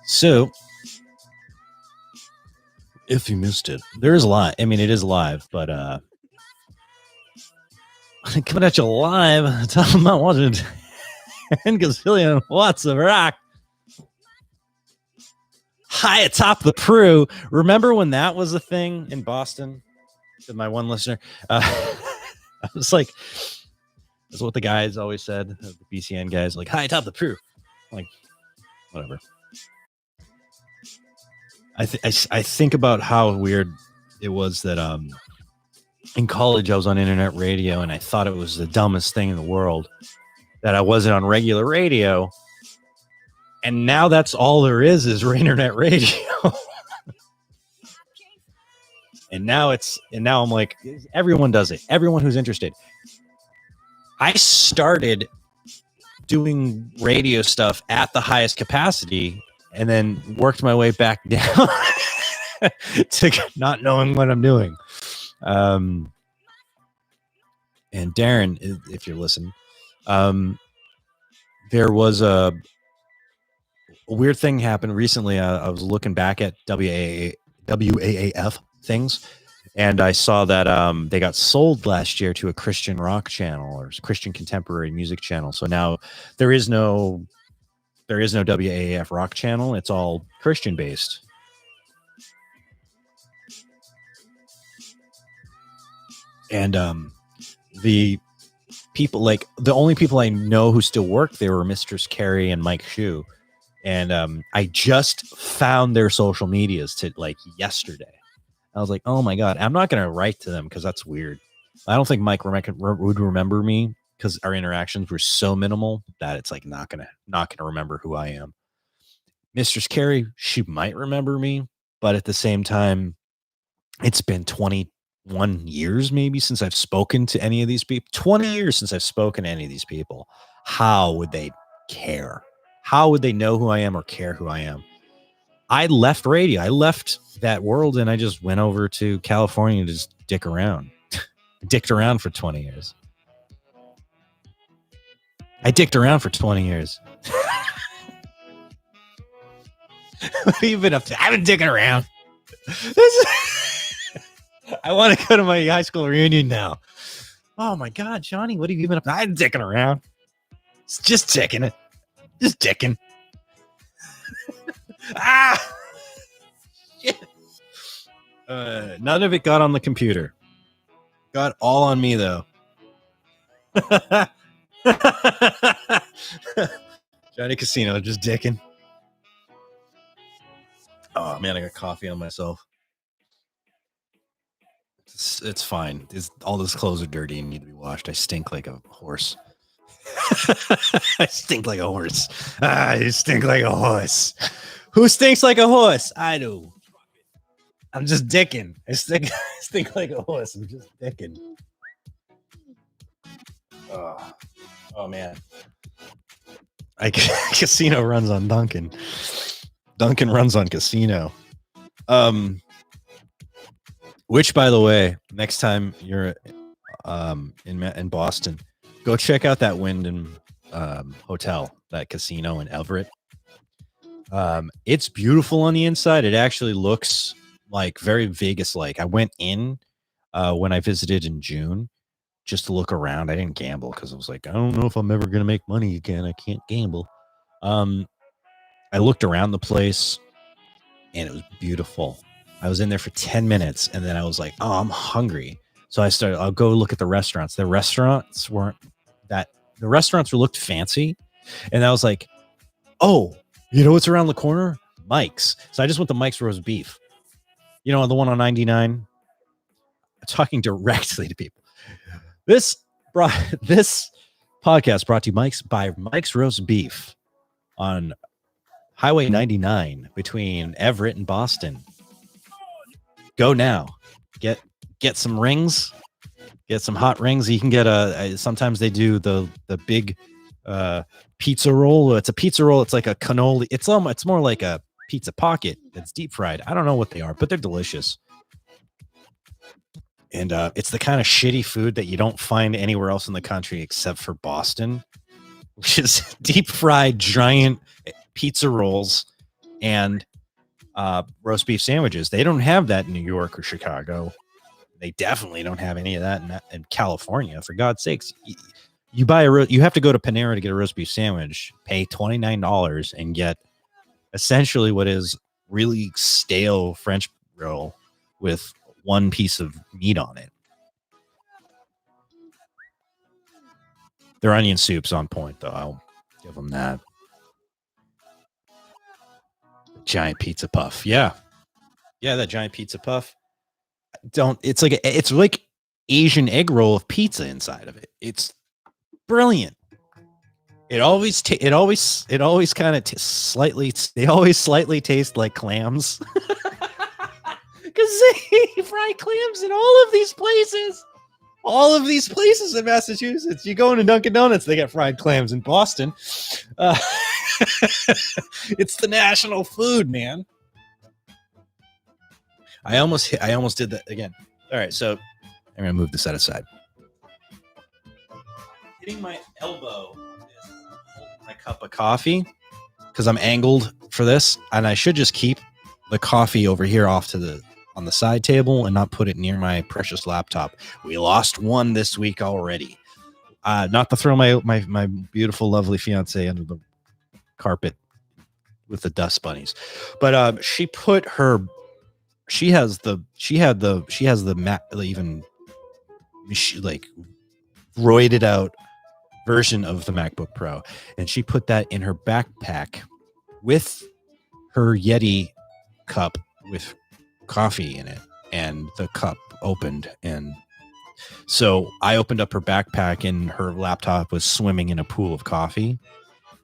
So, if you missed it, there is live. I mean, it is live, but coming at you live, talking about watching 10 gazillion watts of rock. High atop the Prue. Remember when that was a thing in Boston? To my one listener, I was like, that's what the guys always said. The BCN guys, like, high atop the Prue. Like, whatever. I think about how weird it was that in college I was on internet radio and I thought it was the dumbest thing in the world that I wasn't on regular radio. And now that's all there is internet radio. and now I'm like, everyone does it. Everyone who's interested. I started doing radio stuff at the highest capacity and then worked my way back down to not knowing what I'm doing. And Darren, if you're listening, there was a weird thing happened recently. I was looking back at WAAF things, and I saw that they got sold last year to a Christian rock channel or Christian contemporary music channel. So now there is no WAAF rock channel. It's all Christian based. And the people, like the only people I know who still work there were Mistress Carrie and Mike Shue. And I just found their social medias to like yesterday. I was like, oh my God, I'm not going to write to them because that's weird. I don't think Mike would remember me because our interactions were so minimal that it's like not gonna remember who I am. Mistress Carrie, she might remember me, but at the same time, it's been 21 years maybe since I've spoken to any of these people. 20 years since I've spoken to any of these people. How would they care? How would they know who I am or care who I am? I left radio. I left that world and I just went over to California to just dick around. Dicked around for 20 years. I dicked around for 20 years. What have you been up to? I've been dicking around. I want to go to my high school reunion now. Oh my God, Johnny, what have you been up to? I'm dicking around. It's just dicking it. Just dicking. Shit. None of it got on the computer. Got all on me though. Johnny Casino, just dicking. Oh man, I got coffee on myself. It's fine. All those clothes are dirty and need to be washed. I stink like a horse. I stink like a horse. I stink like a horse. Who stinks like a horse? I do. I'm just dicking. I stink like a horse. I'm just dicking. Oh man. Casino runs on Duncan. Duncan runs on Casino. Which, by the way, next time you're in Boston, go check out that Wyndham hotel, that casino in Everett. It's beautiful on the inside. It actually looks like very Vegas-like. I went in when I visited in June just to look around. I didn't gamble because I was like, I don't know if I'm ever going to make money again. I can't gamble. I looked around the place and it was beautiful. I was in there for 10 minutes and then I was like, oh, I'm hungry. So I'll go look at the restaurants. The restaurants looked fancy. And I was like, oh, you know what's around the corner? Mike's. So I just went to Mike's Roast Beef. You know, the one on 99. I'm talking directly to people. This podcast brought to you by Mike's Roast Beef on Highway 99 between Everett and Boston. Go now. Get some rings. Get some hot rings. You can get sometimes they do the big pizza roll. It's a pizza roll. It's like a cannoli. It's more like a pizza pocket that's deep fried. I don't know what they are, but they're delicious. And it's the kind of shitty food that you don't find anywhere else in the country except for Boston, which is deep fried giant pizza rolls and roast beef sandwiches. They don't have that in New York or Chicago. They definitely don't have any of that in California. For God's sakes, you have to go to Panera to get a roast beef sandwich, pay $29, and get essentially what is really stale French roll with one piece of meat on it. Their onion soup's on point, though. I'll give them that. The giant pizza puff. Yeah, that giant pizza puff. It's like Asian egg roll with pizza inside of it. It's brilliant. It always kind of slightly taste like clams. Because they fry clams in all of these places. All of these places in Massachusetts. You go into Dunkin' Donuts, they get fried clams. In Boston, it's the national food, man. I almost did that again. All right, so I'm gonna move this out of side. Hitting my elbow is holding my cup of coffee because I'm angled for this, and I should just keep the coffee over here off on the side table and not put it near my precious laptop. We lost one this week already. Not to throw my beautiful, lovely fiance under the carpet with the dust bunnies, but she has the even like roided out version of the MacBook Pro, and she put that in her backpack with her Yeti cup with coffee in it, and the cup opened, and so I opened up her backpack and her laptop was swimming in a pool of coffee.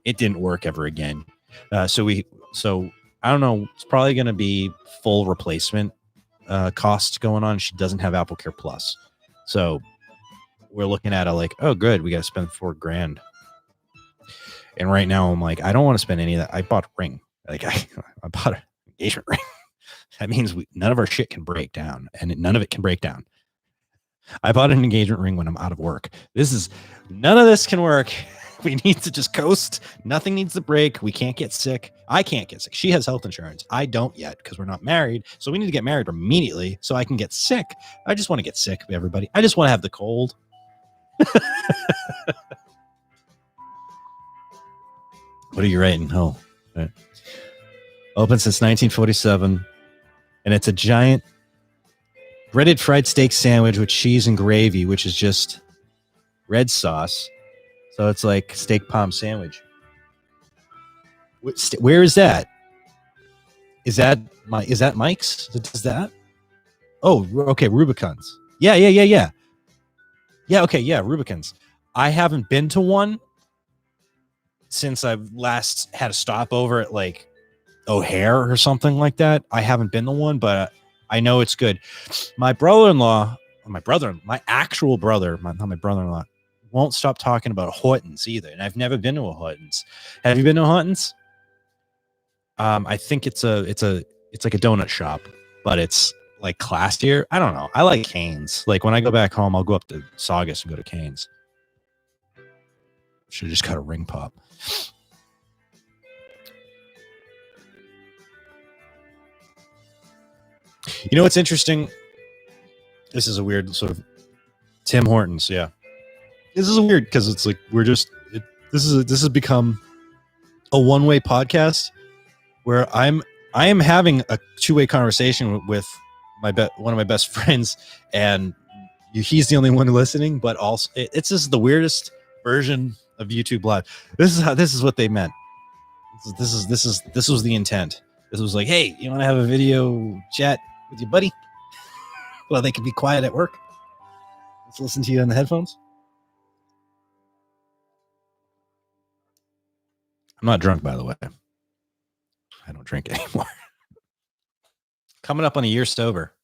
It didn't work ever again. So I don't know. It's probably going to be full replacement costs going on. She doesn't have Apple Care Plus, so we're looking at it like, oh, good, we got to spend $4,000. And right now, I'm like, I don't want to spend any of that. I bought a ring. Like I bought an engagement ring. That means none of our shit can break down, and none of it can break down. I bought an engagement ring when I'm out of work. None of this can work. We need to just coast. Nothing needs to break. We can't get sick. I can't get sick. She has health insurance. I don't yet because we're not married. So we need to get married immediately so I can get sick. I just want to get sick, everybody. I just want to have the cold. What are you writing? Oh, right. Open since 1947. And it's a giant breaded fried steak sandwich with cheese and gravy, which is just red sauce. So it's like steak palm sandwich. Where is that? Is that Mike's? Is that? Oh, okay, Rubicon's. Yeah. Yeah, okay, yeah, Rubicon's. I haven't been to one since I've last had a stopover at like O'Hare or something like that. I haven't been to one, but I know it's good. My actual brother, not my brother-in-law, won't stop talking about Hortons either. And I've never been to a Hortons. Have you been to Hortons? I think it's like a donut shop, but it's like classier. I don't know. I like Cane's. Like when I go back home, I'll go up to Saugus and go to Cane's. Should have just cut a ring pop. You know what's interesting? This is a weird sort of Tim Hortons. Yeah, this is weird because it's like this has become a one-way podcast where I am having a two-way conversation with one of my best friends, and he's the only one listening. But also, it's just the weirdest version of YouTube Live. This is what they meant. This was the intent. This was like, hey, you want to have a video chat with your buddy? Well, they can be quiet at work. Let's listen to you on the headphones. I'm not drunk, by the way. I don't drink anymore. Coming up on a year sober.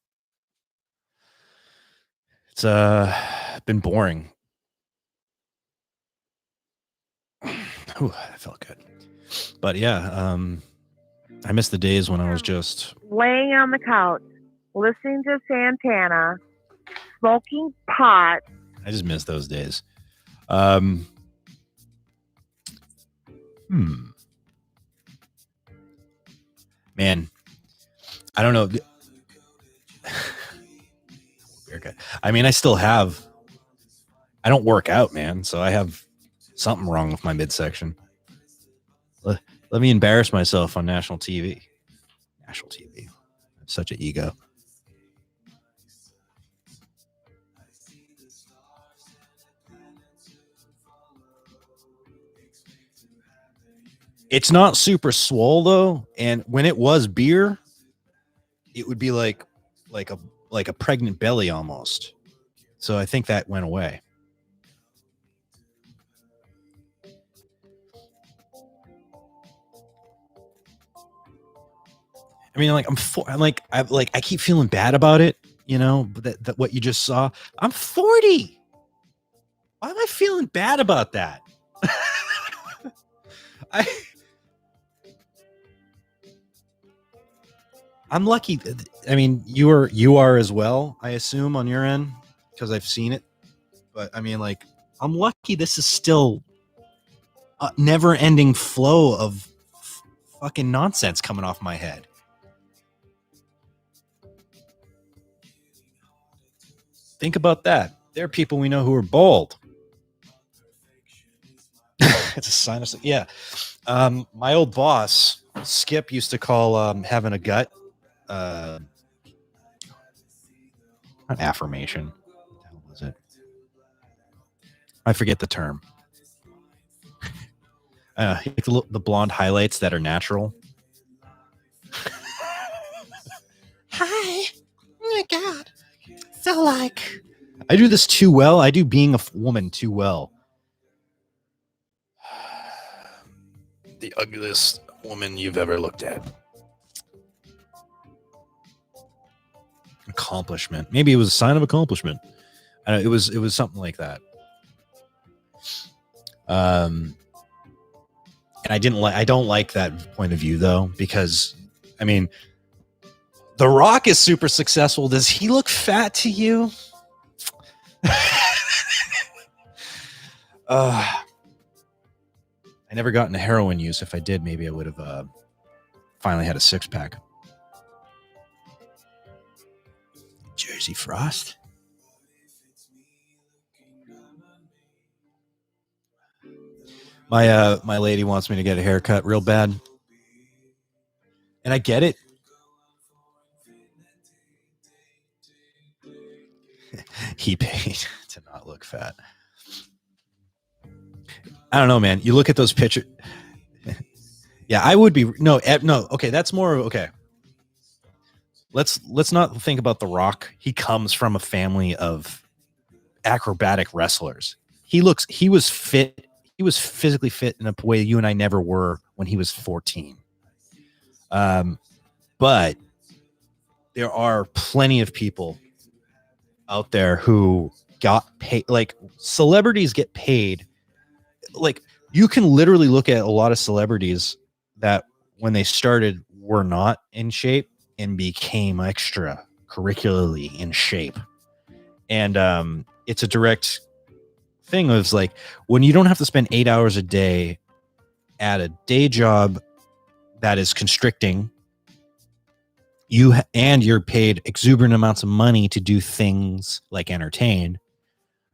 It's been boring. Ooh, that felt good. But yeah, I miss the days when I was just laying on the couch, listening to Santana, smoking pot. I just miss those days. Man, I don't know. I mean, I don't work out, man. So I have something wrong with my midsection. Let me embarrass myself on national TV. National TV. I have such an ego. It's not super swole though, and when it was beer, it would be like a pregnant belly almost. So I think that went away. I mean, I keep feeling bad about it, you know, that what you just saw. I'm 40. Why am I feeling bad about that? I'm lucky. I mean, you are as well, I assume, on your end, because I've seen it. But I mean, like, I'm lucky this is still a never-ending flow of fucking nonsense coming off my head. Think about that. There are people we know who are bald. It's a sign of... Yeah. My old boss, Skip, used to call having a gut an affirmation. What the hell was it? I forget the term. The blonde highlights that are natural. Hi. Oh my God. So like, I do this too well. I do being a woman too well. The ugliest woman you've ever looked at. Accomplishment. Maybe it was a sign of accomplishment. It was something like that. And I don't like that point of view though, because I mean, The Rock is super successful. Does he look fat to you? I never got into heroin use. If I did, maybe I would have finally had a six-pack. Jersey Frost. My lady wants me to get a haircut real bad. And I get it. He paid to not look fat. I don't know, man. You look at those pictures. Yeah, I would be no. Okay, that's more okay. Let's not think about The Rock. He comes from a family of acrobatic wrestlers. He was fit. He was physically fit in a way you and I never were when he was 14. But there are plenty of people out there who got paid. Like celebrities get paid. Like you can literally look at a lot of celebrities that when they started were not in shape and became extra curricularly in shape. And it's a direct thing of like when you don't have to spend 8 hours a day at a day job that is constricting and you're paid exuberant amounts of money to do things like entertain.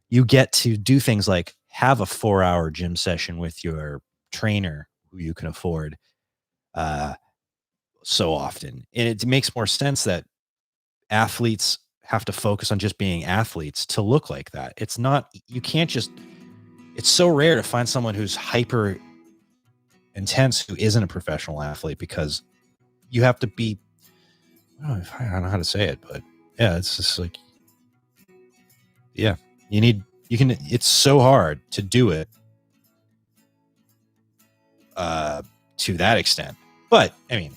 You get to do things like have a 4-hour gym session with your trainer who you can afford so often. And it makes more sense that athletes have to focus on just being athletes to look like that. It's not, you can't just, it's so rare to find someone who's hyper intense who isn't a professional athlete, because you have to be, I don't know how to say it, but yeah, it's just like, yeah, it's so hard to do it to that extent. But I mean,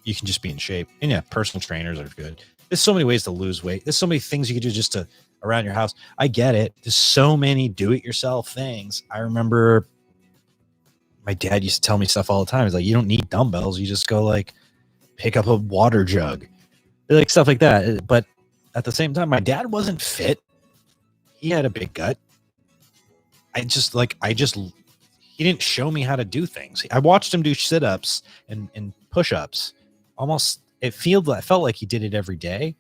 you can just be in shape. And yeah, personal trainers are good. There's so many ways to lose weight. There's so many things you can do just to around your house. I get it. There's so many do-it-yourself things. I remember my dad used to tell me stuff all the time. He's like, you don't need dumbbells. You just go like pick up a water jug, like stuff like that. But at the same time, my dad wasn't fit. He had a big gut. He didn't show me how to do things. I watched him do sit-ups and push-ups. Almost, it felt like he did it every day,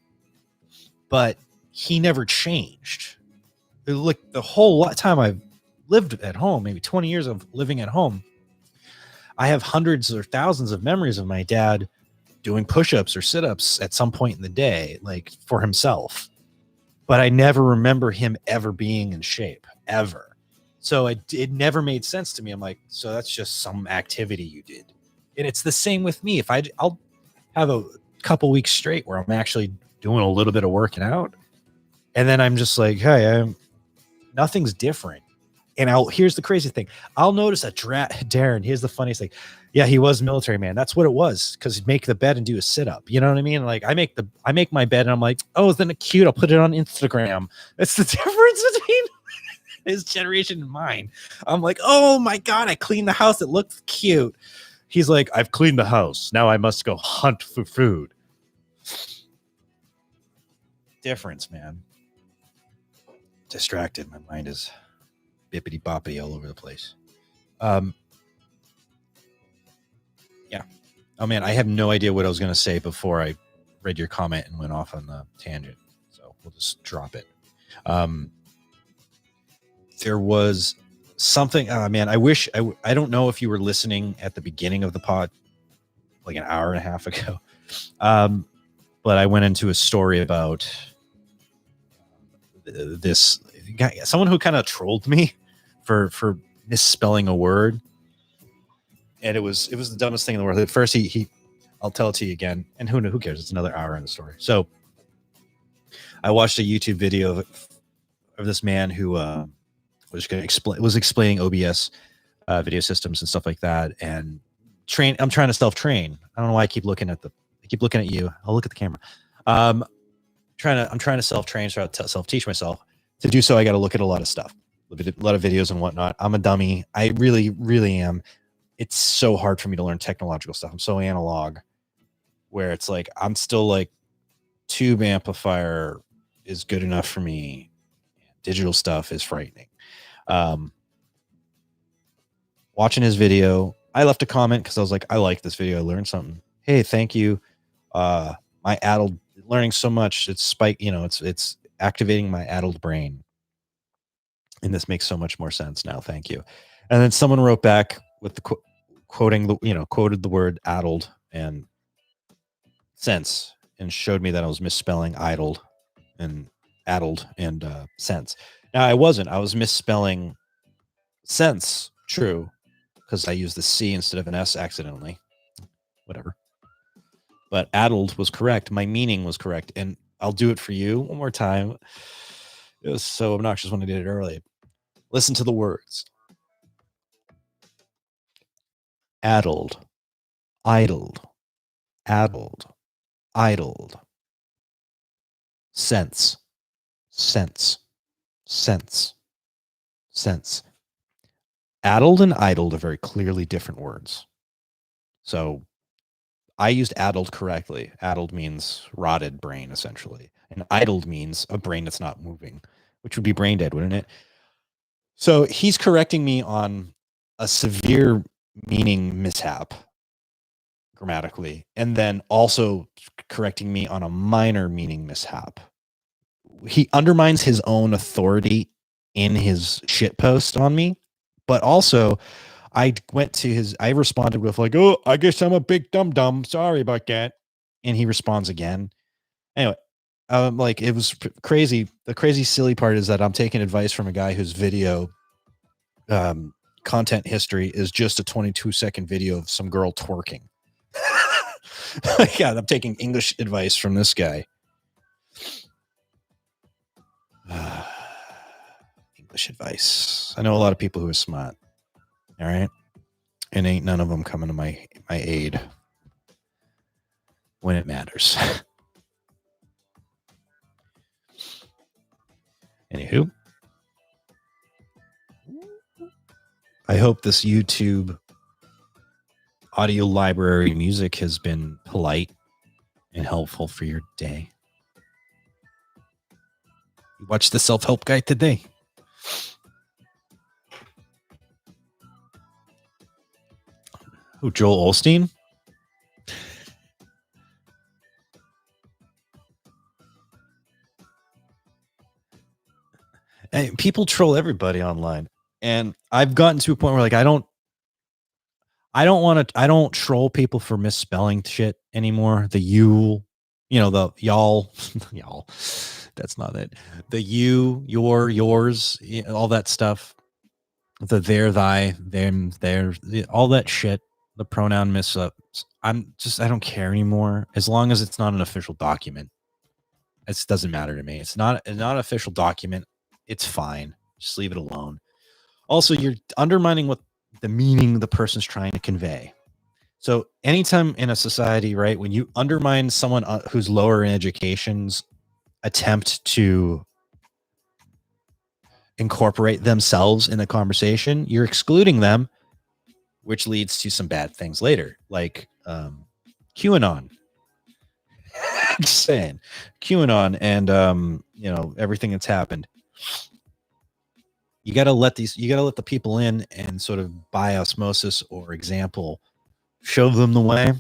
but he never changed. Like the whole time I've lived at home, maybe 20 years of living at home, I have hundreds or thousands of memories of my dad doing push-ups or sit-ups at some point in the day, like for himself. But I never remember him ever being in shape, ever. So it never made sense to me. I'm like, so that's just some activity you did. And it's the same with me. I'll have a couple weeks straight where I'm actually doing a little bit of working out, and then I'm just like, hey, nothing's different. And here's the crazy thing. I'll notice Darren, here's the funniest thing. Yeah, he was military man. That's what it was. Because he'd make the bed and do a sit-up. You know what I mean? Like I make my bed and I'm like, oh, isn't it cute? I'll put it on Instagram. That's the difference between his generation and mine. I'm like, oh my God, I cleaned the house. It looks cute. He's like, I've cleaned the house. Now I must go hunt for food. Difference, man. Distracted. My mind is bippity boppity all over the place. Yeah. Oh man, I have no idea what I was going to say before I read your comment and went off on the tangent. So we'll just drop it. There was something. Oh man, I wish I don't know if you were listening at the beginning of the pod, like an hour and a half ago. But I went into a story about this guy, someone who kind of trolled me for misspelling a word, and it was the dumbest thing in the world. At first, I'll tell it to you again, and who cares? It's another hour in the story. So, I watched a YouTube video of this man who was explaining OBS video systems and stuff like that, and I'm trying to self-train. I don't know why I keep looking at you. I'll look at the camera. I'm trying to self-train, try to self-teach myself. To do so, I got to look at a lot of stuff, a lot of videos and whatnot. I'm a dummy. I really, really am. It's so hard for me to learn technological stuff. I'm so analog, where it's like I'm still like tube amplifier is good enough for me. Digital stuff is frightening. Watching his video, I left a comment because I was like, I like this video. I learned something. Hey, thank you. My addled learning so much. It's it's activating my addled brain. And this makes so much more sense now. Thank you. And then someone wrote back with the quoted the word addled and sense and showed me that I was misspelling idled and addled and sense. Now I wasn't. I was misspelling sense. True. Because I used the C instead of an S accidentally. Whatever. But addled was correct. My meaning was correct. And I'll do it for you one more time. It was so obnoxious when I did it early. Listen to the words. Addled, idled, addled, idled. Sense, sense, Sense. Addled and idled are very clearly different words. So I used addled correctly. Addled means rotted brain, essentially. And idled means a brain that's not moving, which would be brain dead, wouldn't it? So he's correcting me on a severe meaning mishap grammatically, and then also correcting me on a minor meaning mishap. He undermines his own authority in his shit post on me, but also I responded with like, "Oh, I guess I'm a big dum-dum. Sorry about that." And he responds again. Anyway, like it was crazy. The crazy silly part is that I'm taking advice from a guy whose video content history is just a 22-second video of some girl twerking. Yeah, I'm taking English advice from this guy. English advice. I know a lot of people who are smart. All right. And ain't none of them coming to my aid when it matters. Anywho, I hope this YouTube audio library music has been polite and helpful for your day. You watched the self-help guy today. Who, Joel Osteen? Hey, people troll everybody online, and I've gotten to a point where like I don't troll people for misspelling shit anymore. The you know, the y'all, y'all. That's not it. The you, your, yours, all that stuff. The their, thy, them, their, all that shit. The pronoun mix-ups. I don't care anymore. As long as it's not an official document, it doesn't matter to me. It's not an official document. It's fine. Just leave it alone. Also, you're undermining what the meaning the person's trying to convey. So anytime in a society, right, when you undermine someone who's lower in education's attempt to incorporate themselves in the conversation, you're excluding them, which leads to some bad things later, like QAnon. Just saying, QAnon and everything that's happened. You got to let the people in and sort of by osmosis or example show them the way,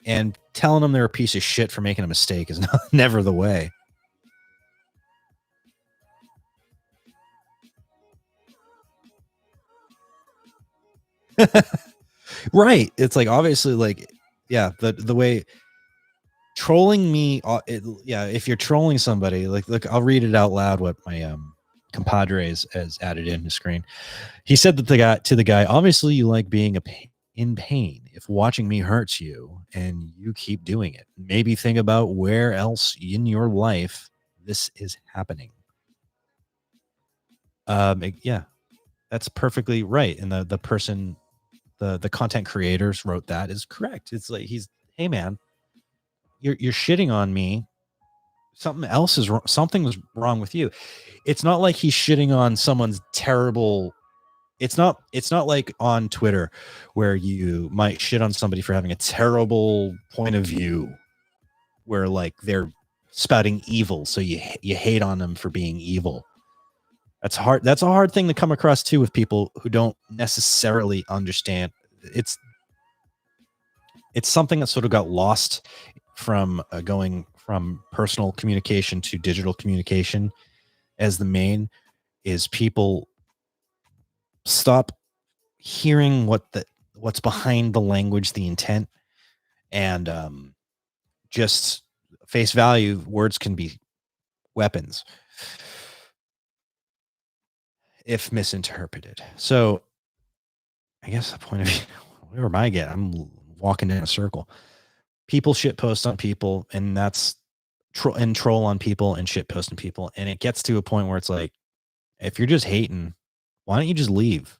and telling them they're a piece of shit for making a mistake is never the way. Right. It's like, obviously, like, yeah, the way trolling me, if you're trolling somebody, like, look, I'll read it out loud what my compadres has added in the screen. He said that the guy, obviously you like being in pain. If watching me hurts you and you keep doing it, maybe think about where else in your life this is happening. Yeah, that's perfectly right. And the person, the content creators wrote that is correct. It's like, hey man, you're shitting on me. Something else is wrong. Something was wrong with you. It's not like he's shitting on someone's terrible. It's not like on Twitter where you might shit on somebody for having a terrible point of view, where like they're spouting evil, so you hate on them for being evil. That's hard. That's a hard thing to come across too with people who don't necessarily understand. It's something that sort of got lost from going from personal communication to digital communication as the main, is people stop hearing what's behind the language, the intent, and just face value. Words can be weapons if misinterpreted. So I guess the point of view, where am I getting? I'm walking in a circle. People shit post on people, and that's troll on people and shit post on people. And it gets to a point where it's like, if you're just hating, why don't you just leave?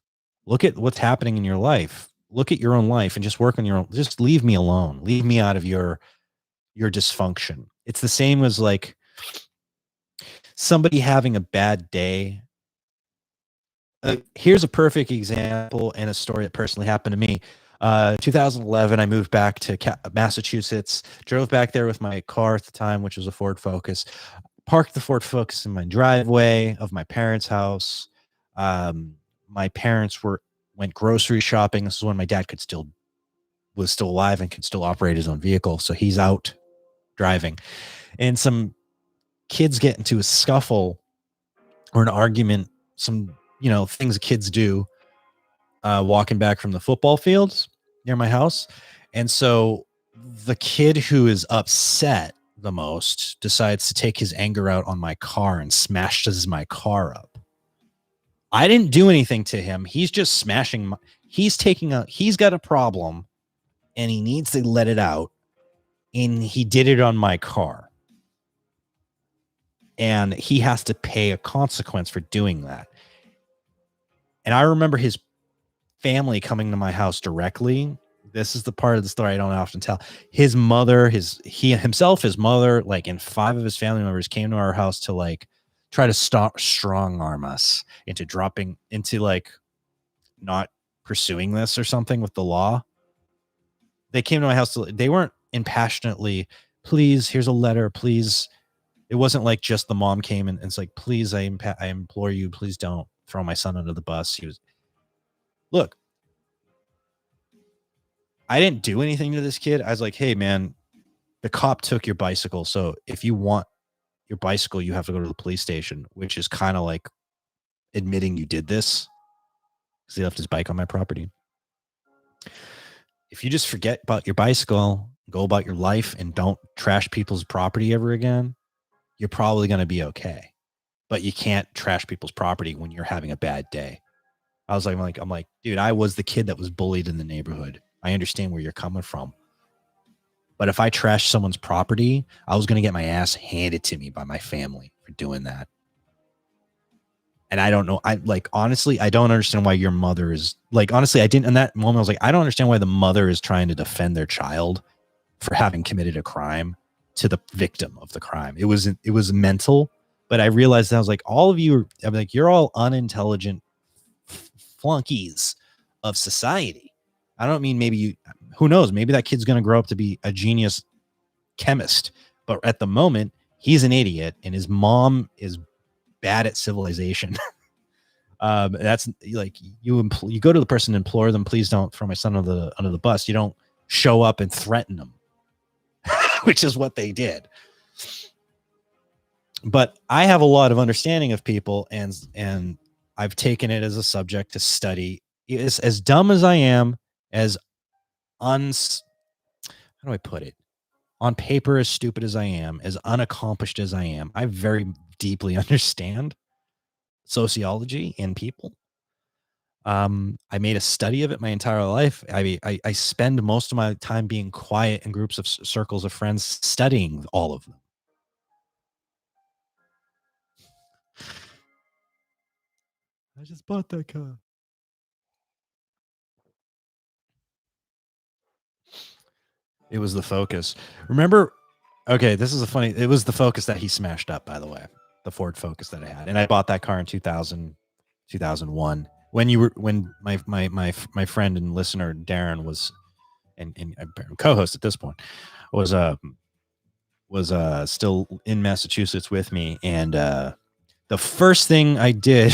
Look at what's happening in your life. Look at your own life and just work on your own. Just leave me alone. Leave me out of your dysfunction. It's the same as like somebody having a bad day Here's a perfect example and a story that personally happened to me. 2011, I moved back to Massachusetts, drove back there with my car at the time, which was a Ford Focus, parked the Ford Focus in my driveway of my parents' house. My parents went grocery shopping. This is when my dad was still alive and could still operate his own vehicle. So he's out driving, and some kids get into a scuffle or an argument, some things kids do walking back from the football fields near my house. And so the kid who is upset the most decides to take his anger out on my car and smashes my car up. I didn't do anything to him. He's just smashing he's got a problem and he needs to let it out, and he did it on my car. And he has to pay a consequence for doing that. And I remember his family coming to my house directly. This is the part of the story I don't often tell. His mother, his mother, like, and 5 of his family members came to our house to like try to strong arm us into like not pursuing this or something with the law. They came to my house. They weren't impassionately, please, here's a letter, please. It wasn't like just the mom came and it's like, please, I implore you, please don't throw my son under the bus. Look, I didn't do anything to this kid. I was like, hey, man, the cop took your bicycle. So if you want your bicycle, you have to go to the police station, which is kind of like admitting you did this because he left his bike on my property. If you just forget about your bicycle, go about your life, and don't trash people's property ever again, you're probably going to be okay. But you can't trash people's property when you're having a bad day. I'm like, dude, I was the kid that was bullied in the neighborhood. I understand where you're coming from. But if I trash someone's property, I was going to get my ass handed to me by my family for doing that. And I don't know. Honestly, I don't understand why your mother is like, honestly, I didn't in that moment. I was like, I don't understand why the mother is trying to defend their child for having committed a crime to the victim of the crime. It was mental, but I realized that I was like, all of you I'm like, you're all unintelligent flunkies of society. I don't mean who knows, maybe that kid's going to grow up to be a genius chemist, but at the moment he's an idiot and his mom is bad at civilization. That's like, you go to the person and implore them, please don't throw my son under the bus. You don't show up and threaten them, which is what they did. But I have a lot of understanding of people, and I've taken it as a subject to study. It's as dumb as I am, as how do I put it? On paper, as stupid as I am, as unaccomplished as I am, I very deeply understand sociology and people. I made a study of it my entire life. I spend most of my time being quiet in groups of circles of friends studying all of them. I just bought that car. It was the Focus. Remember? Okay, this is it was the Focus that he smashed up, by the way. The Ford Focus that I had. And I bought that car in 2001. When my friend and listener Darren was and co-host at this point was still in Massachusetts with me, and the first thing I did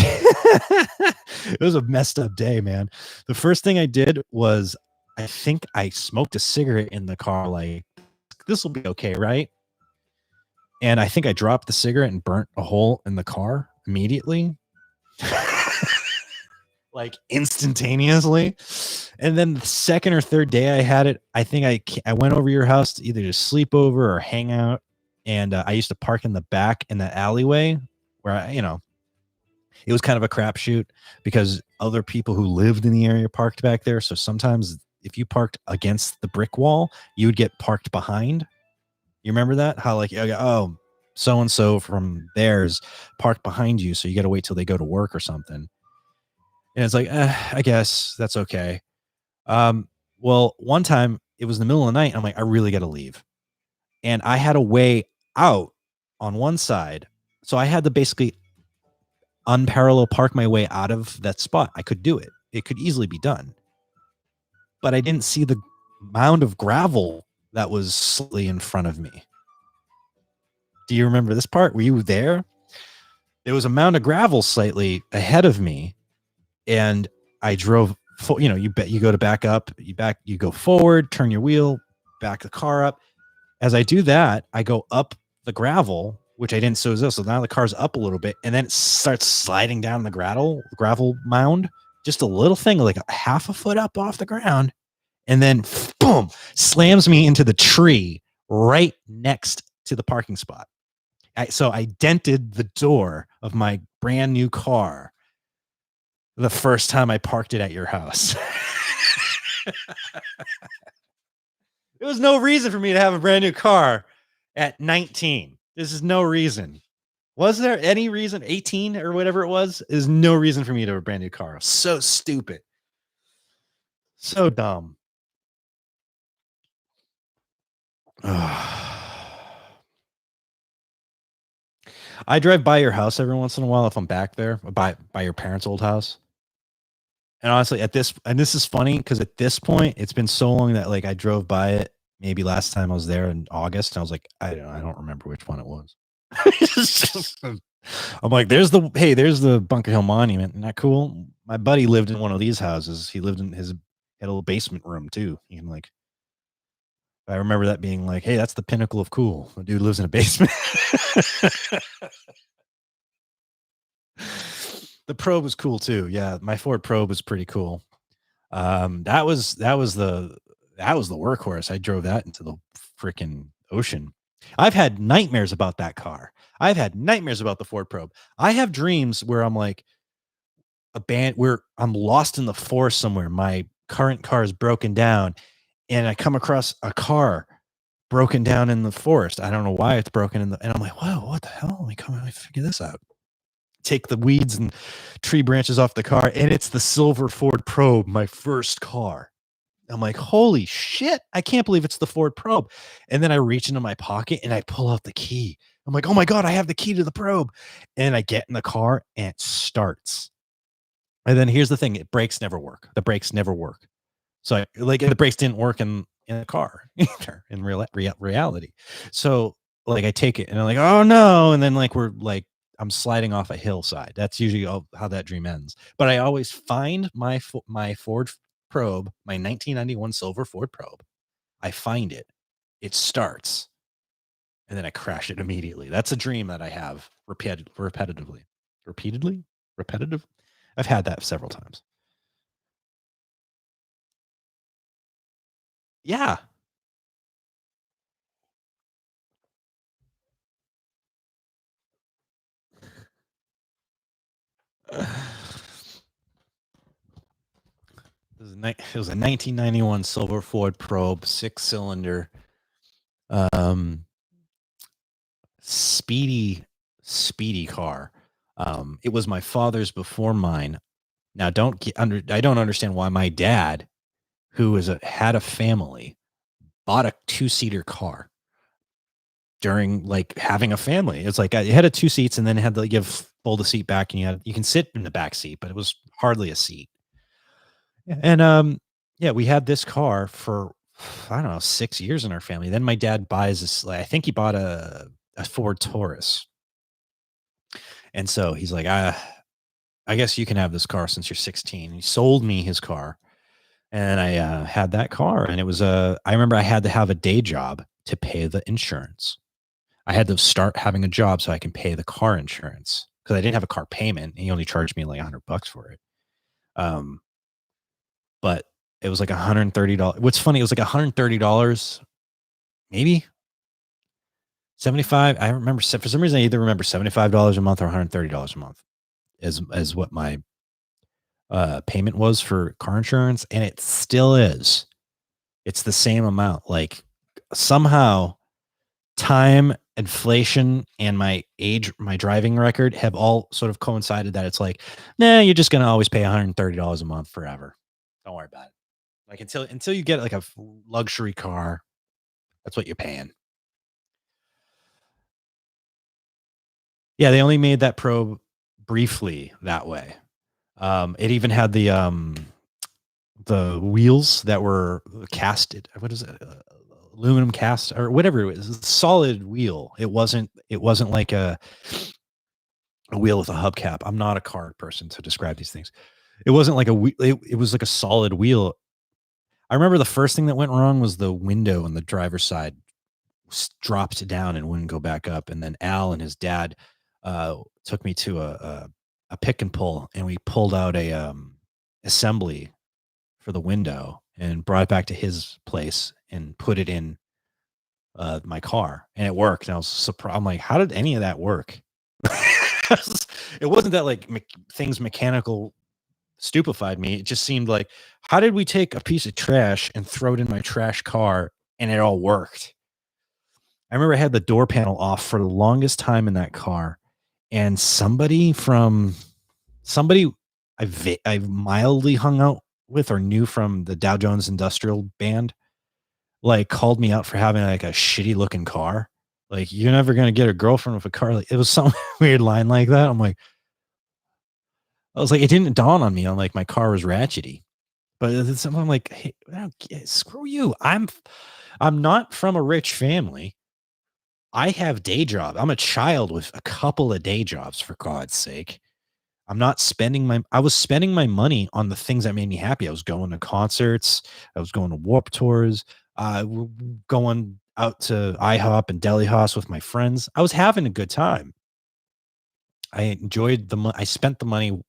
it was a messed up day, man. The first thing I did was, I think I smoked a cigarette in the car, like, this will be okay, right? And I think I dropped the cigarette and burnt a hole in the car immediately. Like instantaneously. And then the second or third day I had it, I think I went over your house to either just sleep over or hang out. And I used to park in the back in the alleyway where it was kind of a crapshoot because other people who lived in the area parked back there. So sometimes if you parked against the brick wall, you would get parked behind. You remember that? How like, oh, so-and-so from theirs parked behind you. So you got to wait till they go to work or something. And it's like, I guess that's okay. Well, one time it was in the middle of the night. And I'm like, I really got to leave. And I had a way out on one side. So I had to basically unparallel park my way out of that spot. I could do it. It could easily be done. But I didn't see the mound of gravel that was slightly in front of me. Do you remember this part? Were you there? There was a mound of gravel slightly ahead of me, and I drove. You go to back up, you go forward, turn your wheel, back the car up. As I do that, I go up the gravel, which I didn't so now the car's up a little bit, and then it starts sliding down the gravel mound, just a little thing, like a half a foot up off the ground, and then boom, slams me into the tree right next to the parking spot. So I dented the door of my brand new car the first time I parked it at your house. There was no reason for me to have a brand new car at 19. This is no reason. Was there any reason? 18 or whatever it was? Is no reason for me to have a brand new car. So stupid. So dumb. I drive by your house every once in a while if I'm back there, by your parents' old house. And honestly, this is funny because at this point, it's been so long that like I drove by it maybe last time I was there in August, and I was like, I don't remember which one it was. I'm like, there's the Bunker Hill Monument. Isn't that cool? My buddy lived in one of these houses. He lived in had a little basement room too. You can like, I remember that being like, hey, that's the pinnacle of cool. The dude lives in a basement. The Probe was cool too. Yeah, my Ford Probe was pretty cool. That was the workhorse. I drove that into the freaking ocean. I've had nightmares about that car. I've had nightmares about the Ford Probe. I have dreams where I'm like where I'm lost in the forest somewhere. My current car is broken down, and I come across a car broken down in the forest. I don't know why it's broken and I'm like, whoa, what the hell? Let me figure this out. Take the weeds and tree branches off the car, and it's the silver Ford Probe, my first car. I'm like, holy shit, I can't believe it's the Ford Probe. And then I reach into my pocket and I pull out the key. I'm like, oh my God, I have the key to the Probe. And I get in the car and it starts. And then here's the thing, the brakes never work. So the brakes didn't work in the car either in reality. So like I take it and I'm like, oh no. And then like I'm sliding off a hillside. That's usually how that dream ends. But I always find my Ford Probe, my 1991 silver Ford Probe. I find it. It starts. And then I crash it immediately. That's a dream that I have repetitively. Repetitive? I've had that several times. Yeah. It was a 1991 silver Ford Probe, 6-cylinder, speedy car. It was my father's before mine. Now, I don't understand why my dad, who had a family, bought a 2-seater car during like having a family. It's like it had a 2 seats and then had to fold the seat back, and you can sit in the back seat, but it was hardly a seat. And yeah, we had this car for I don't know 6 years in our family. Then my dad buys this. I think he bought a Ford Taurus, and so he's like, I guess you can have this car since you're 16. He sold me his car, and I had that car, and it was I remember I had to have a day job to pay the insurance. I had to start having a job so I can pay the car insurance because I didn't have a car payment. And he only charged me like $100 for it. But it was like $130. What's funny, it was like $130, maybe 75. I remember for some reason I either remember $75 a month or $130 a month as what my payment was for car insurance, and it still is. It's the same amount. Like somehow time, inflation, and my age, my driving record have all sort of coincided that it's like, nah, you're just gonna always pay $130 a month forever. Don't worry about it. Like until you get like a luxury car, that's what you're paying. Yeah, they only made that Probe briefly that way. It even had the wheels that were casted. What is it? Aluminum cast or whatever it was. It's a solid wheel. It wasn't like a wheel with a hubcap. I'm not a car person to describe these things. It wasn't like it was like a solid wheel. I remember the first thing that went wrong was the window on the driver's side dropped down and wouldn't go back up. And then Al and his dad took me to a pick and pull, and we pulled out a assembly for the window and brought it back to his place and put it in my car, and it worked. And I was surprised. I'm like, how did any of that work? It wasn't that like things mechanical stupefied me. It just seemed like, how did we take a piece of trash and throw it in my trash car and it all worked? I remember I had the door panel off for the longest time in that car, and somebody I mildly hung out with or knew from the Dow Jones Industrial Band, like called me out for having like a shitty looking car. Like, you're never going to get a girlfriend with a car. Like, it was some weird line like that. I was like, it didn't dawn on me. I'm like, my car was ratchety, but I'm like, hey, screw you. I'm not from a rich family. I have day job. I'm a child with a couple of day jobs, for God's sake. I was spending my money on the things that made me happy. I was going to concerts. I was going to Warped Tours, going out to IHOP and Deli Haus with my friends. I was having a good time. I enjoyed I spent the money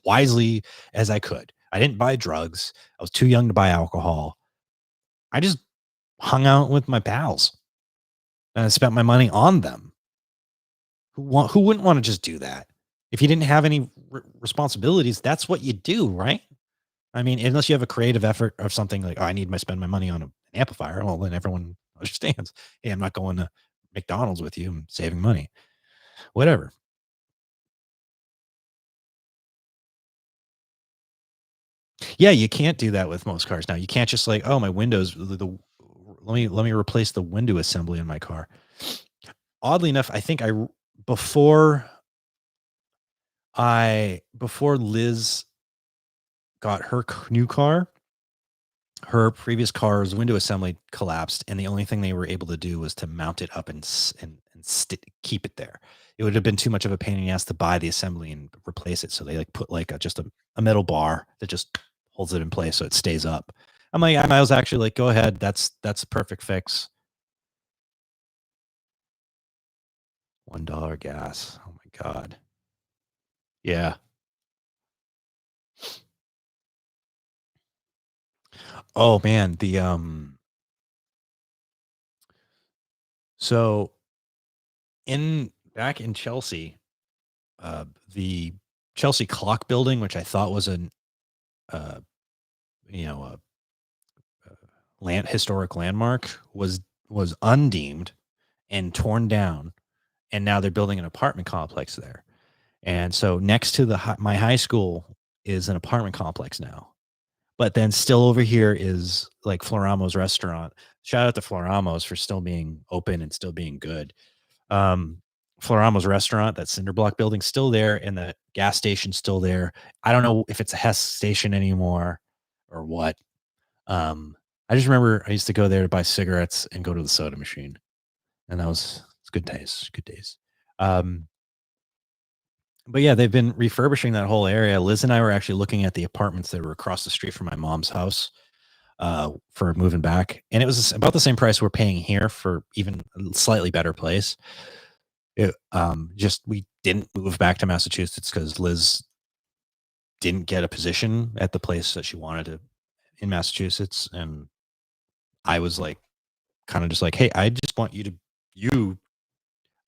wisely as I could. I didn't buy drugs. I was too young to buy alcohol. I just hung out with my pals and I spent my money on them. Who wouldn't want to just do that? If you didn't have any responsibilities, that's what you do, right? I mean, unless you have a creative effort of something like, oh, I need to spend my money on an amplifier. Well, then everyone understands, hey, I'm not going to McDonald's with you. I'm saving money. Whatever. Yeah, you can't do that with most cars now. You can't just like, oh, my windows. Let me replace the window assembly in my car. Oddly enough, I think before Liz got her new car, her previous car's window assembly collapsed, and the only thing they were able to do was to mount it up and keep it there. It would have been too much of a pain in the ass to buy the assembly and replace it. So they like put like just a metal bar that just holds it in place so it stays up. I'm like, I was actually like, go ahead. That's a perfect fix. $1 gas. Oh my God. Yeah. Oh man, so back in Chelsea, the Chelsea Clock Building, which I thought was a historic landmark, was undeemed and torn down, and now they're building an apartment complex there. And so next to my high school is an apartment complex now. But then still over here is like Floramos restaurant. Shout out to Floramos for still being open and still being good. Floramos restaurant, that cinder block building, still there, and the gas station still there. I don't know if it's a Hess station anymore or what. I just remember I used to go there to buy cigarettes and go to the soda machine, and it's good days. Good days. But yeah, they've been refurbishing that whole area. Liz and I were actually looking at the apartments that were across the street from my mom's house for moving back. And it was about the same price we're paying here for even a slightly better place. We didn't move back to Massachusetts because Liz didn't get a position at the place that she wanted to in Massachusetts. And I was like, kind of just like, hey, I just want you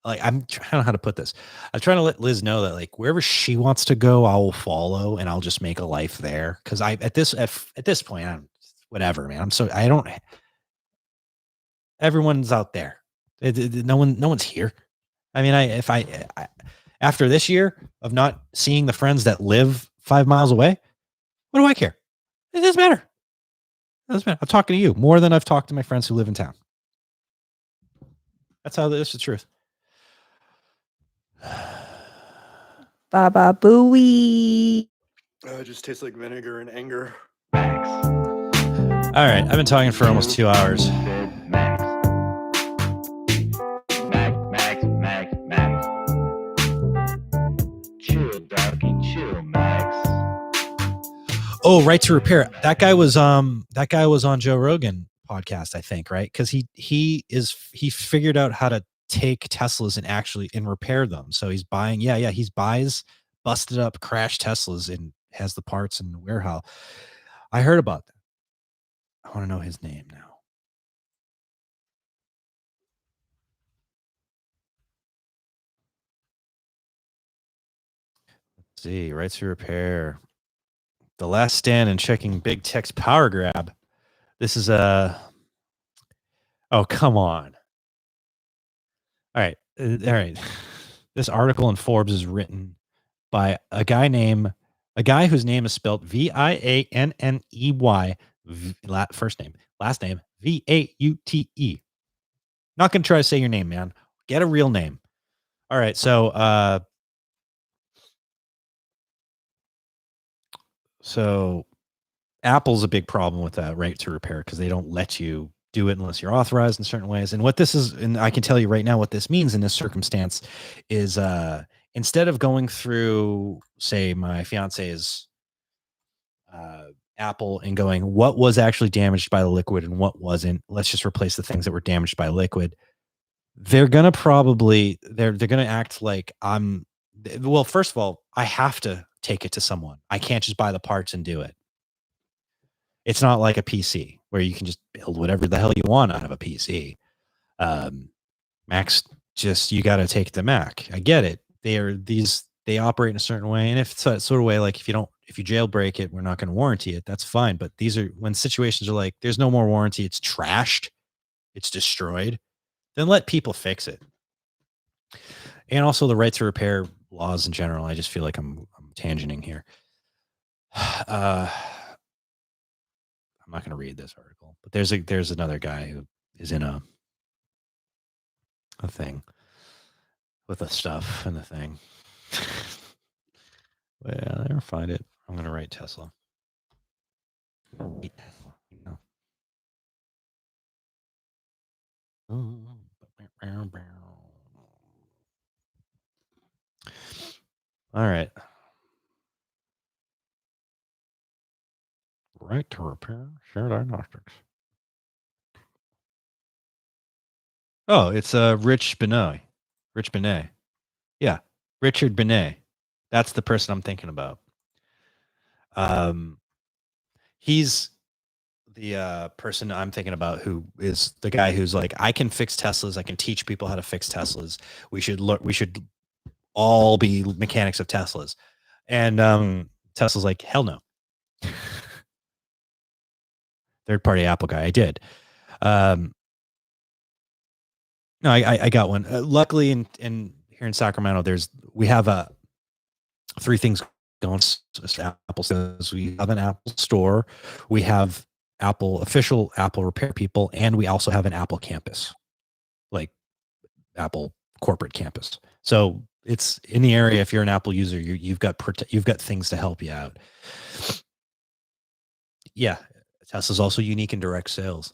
like, I'm trying to know how to put this. I'm trying to let Liz know that like wherever she wants to go, I will follow and I'll just make a life there. Cause at this point, I'm whatever, man. Everyone's out there. No one's here. I mean, if I after this year of not seeing the friends that live 5 miles away, what do I care? It doesn't matter. I'm talking to you more than I've talked to my friends who live in town. That's the truth. Baba Booey. It just tastes like vinegar and anger. All right, I've been talking for almost 2 hours. Max. Chill, doggy, chill, Max. Oh, Right to Repair. That guy was on Joe Rogan podcast, I think, right? Because he figured out how to take Teslas and repair them. So he's buying, he buys busted up, crashed Teslas and has the parts in the warehouse. I heard about that. I want to know his name now. Let's see, Right to Repair. The Last Stand and Checking Big Tech's Power Grab. This is oh, come on. All right. This article in Forbes is written by a guy whose name is spelled Vianney, first name, last name Vaute. Not going to try to say your name, man. Get a real name. All right. So Apple's a big problem with that Right to Repair because they don't let you do it unless you're authorized in certain ways. And what this is, and I can tell you right now what this means in this circumstance is instead of going through, say, my fiance's Apple and going, what was actually damaged by the liquid and what wasn't, let's just replace the things that were damaged by liquid. They're going to act like well, first of all, I have to take it to someone. I can't just buy the parts and do it. It's not like a PC where you can just build whatever the hell you want out of a PC. Macs, you got to take the Mac. I get it. They operate in a certain way. And if it's a sort of way, like if you jailbreak it, we're not going to warranty it. That's fine. But these are when situations are like, there's no more warranty. It's trashed. It's destroyed. Then let people fix it. And also the Right to Repair laws in general. I just feel like I'm tangenting here. I'm not going to read this article, but there's another guy who is in a thing with the stuff and the thing. Well, I never find it. I'm going to write Tesla. All right. Right to Repair, Shared Diagnostics. Oh, it's Rich Benet. Yeah, Richard Benet. That's the person I'm thinking about. He's the person I'm thinking about who is the guy who's like, I can fix Teslas. I can teach people how to fix Teslas. We should all be mechanics of Teslas. And Tesla's like, hell no. Third party Apple guy. I did. No, I got one. Luckily, in here in Sacramento, we have 3 things going. Apple says we have an Apple store, we have official Apple repair people, and we also have an Apple campus, like Apple corporate campus. So it's in the area. If you're an Apple user, you've got things to help you out. Yeah, Tesla's also unique in direct sales.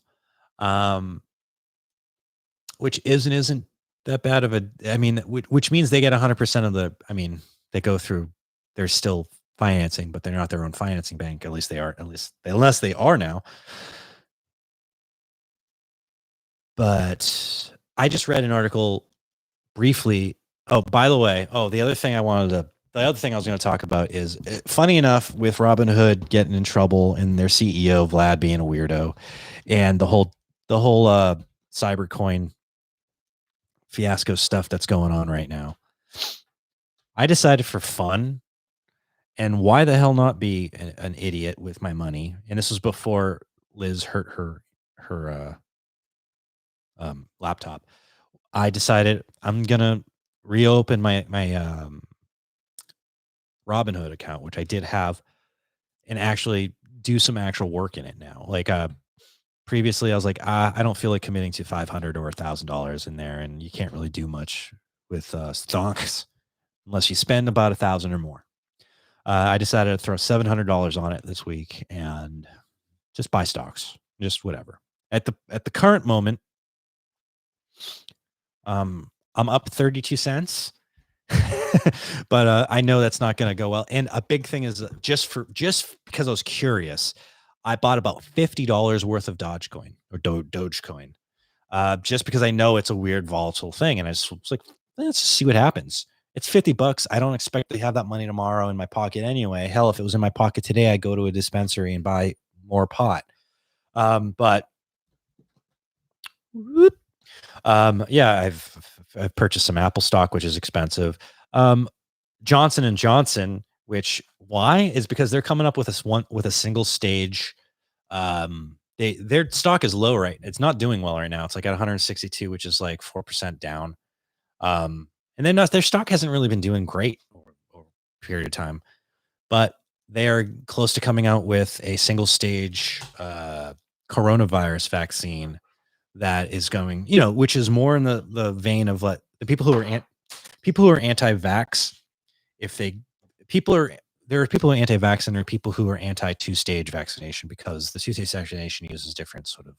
Which isn't that bad of which means they get 100% of they go through, they're still financing, but they're not their own financing bank. Unless they are now. But I just read an article briefly. Oh, by the way, the other thing I was going to talk about is, funny enough, with Robinhood getting in trouble and their CEO Vlad being a weirdo, and the whole Cybercoin fiasco stuff that's going on right now, I decided for fun, and why the hell not be an idiot with my money. And this was before Liz hurt her laptop. I decided I'm gonna reopen my Robinhood account, which I did have, and actually do some actual work in it now. Like previously I was like, I don't feel like committing to $500 or $1,000 in there, and you can't really do much with stocks. unless you spend about $1,000 or more. I decided to throw $700 on it this week and just buy stocks, just whatever. At the current moment, I'm up 32 cents. But I know that's not going to go well. And a big thing is just because I was curious, I bought about $50 worth of Dogecoin or Dogecoin, just because I know it's a weird volatile thing, and I just was like, let's just see what happens. It's $50. I don't expect to have that money tomorrow in my pocket anyway. Hell, if it was in my pocket today, I'd go to a dispensary and buy more pot. But whoop. Yeah, I've purchased some Apple stock, which is expensive. Johnson and Johnson, which why is because they're coming up with a single stage. Their stock is low right. It's not doing well right now. It's like at 162, which is like 4% down. And then their stock hasn't really been doing great over a period of time, but they are close to coming out with a single stage coronavirus vaccine that is going, which is more in the vein of what the people who are anti-vax. There are people who are anti-vax and there are people who are anti-two-stage vaccination, because the two-stage vaccination uses different sort of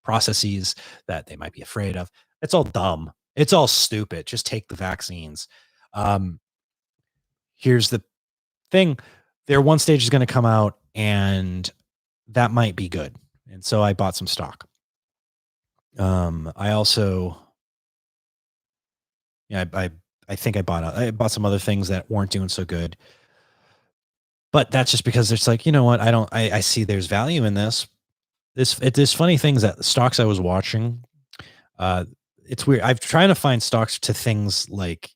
processes that they might be afraid of. It's all dumb. It's all stupid. Just take the vaccines. Here's the thing. Their one stage is going to come out and that might be good. And so I bought some stock. I also, I think I bought some other things that weren't doing so good, but that's just because it's like, you know what? I see there's value in this. There's funny things that stocks I was watching. It's weird. I'm trying to find stocks to things like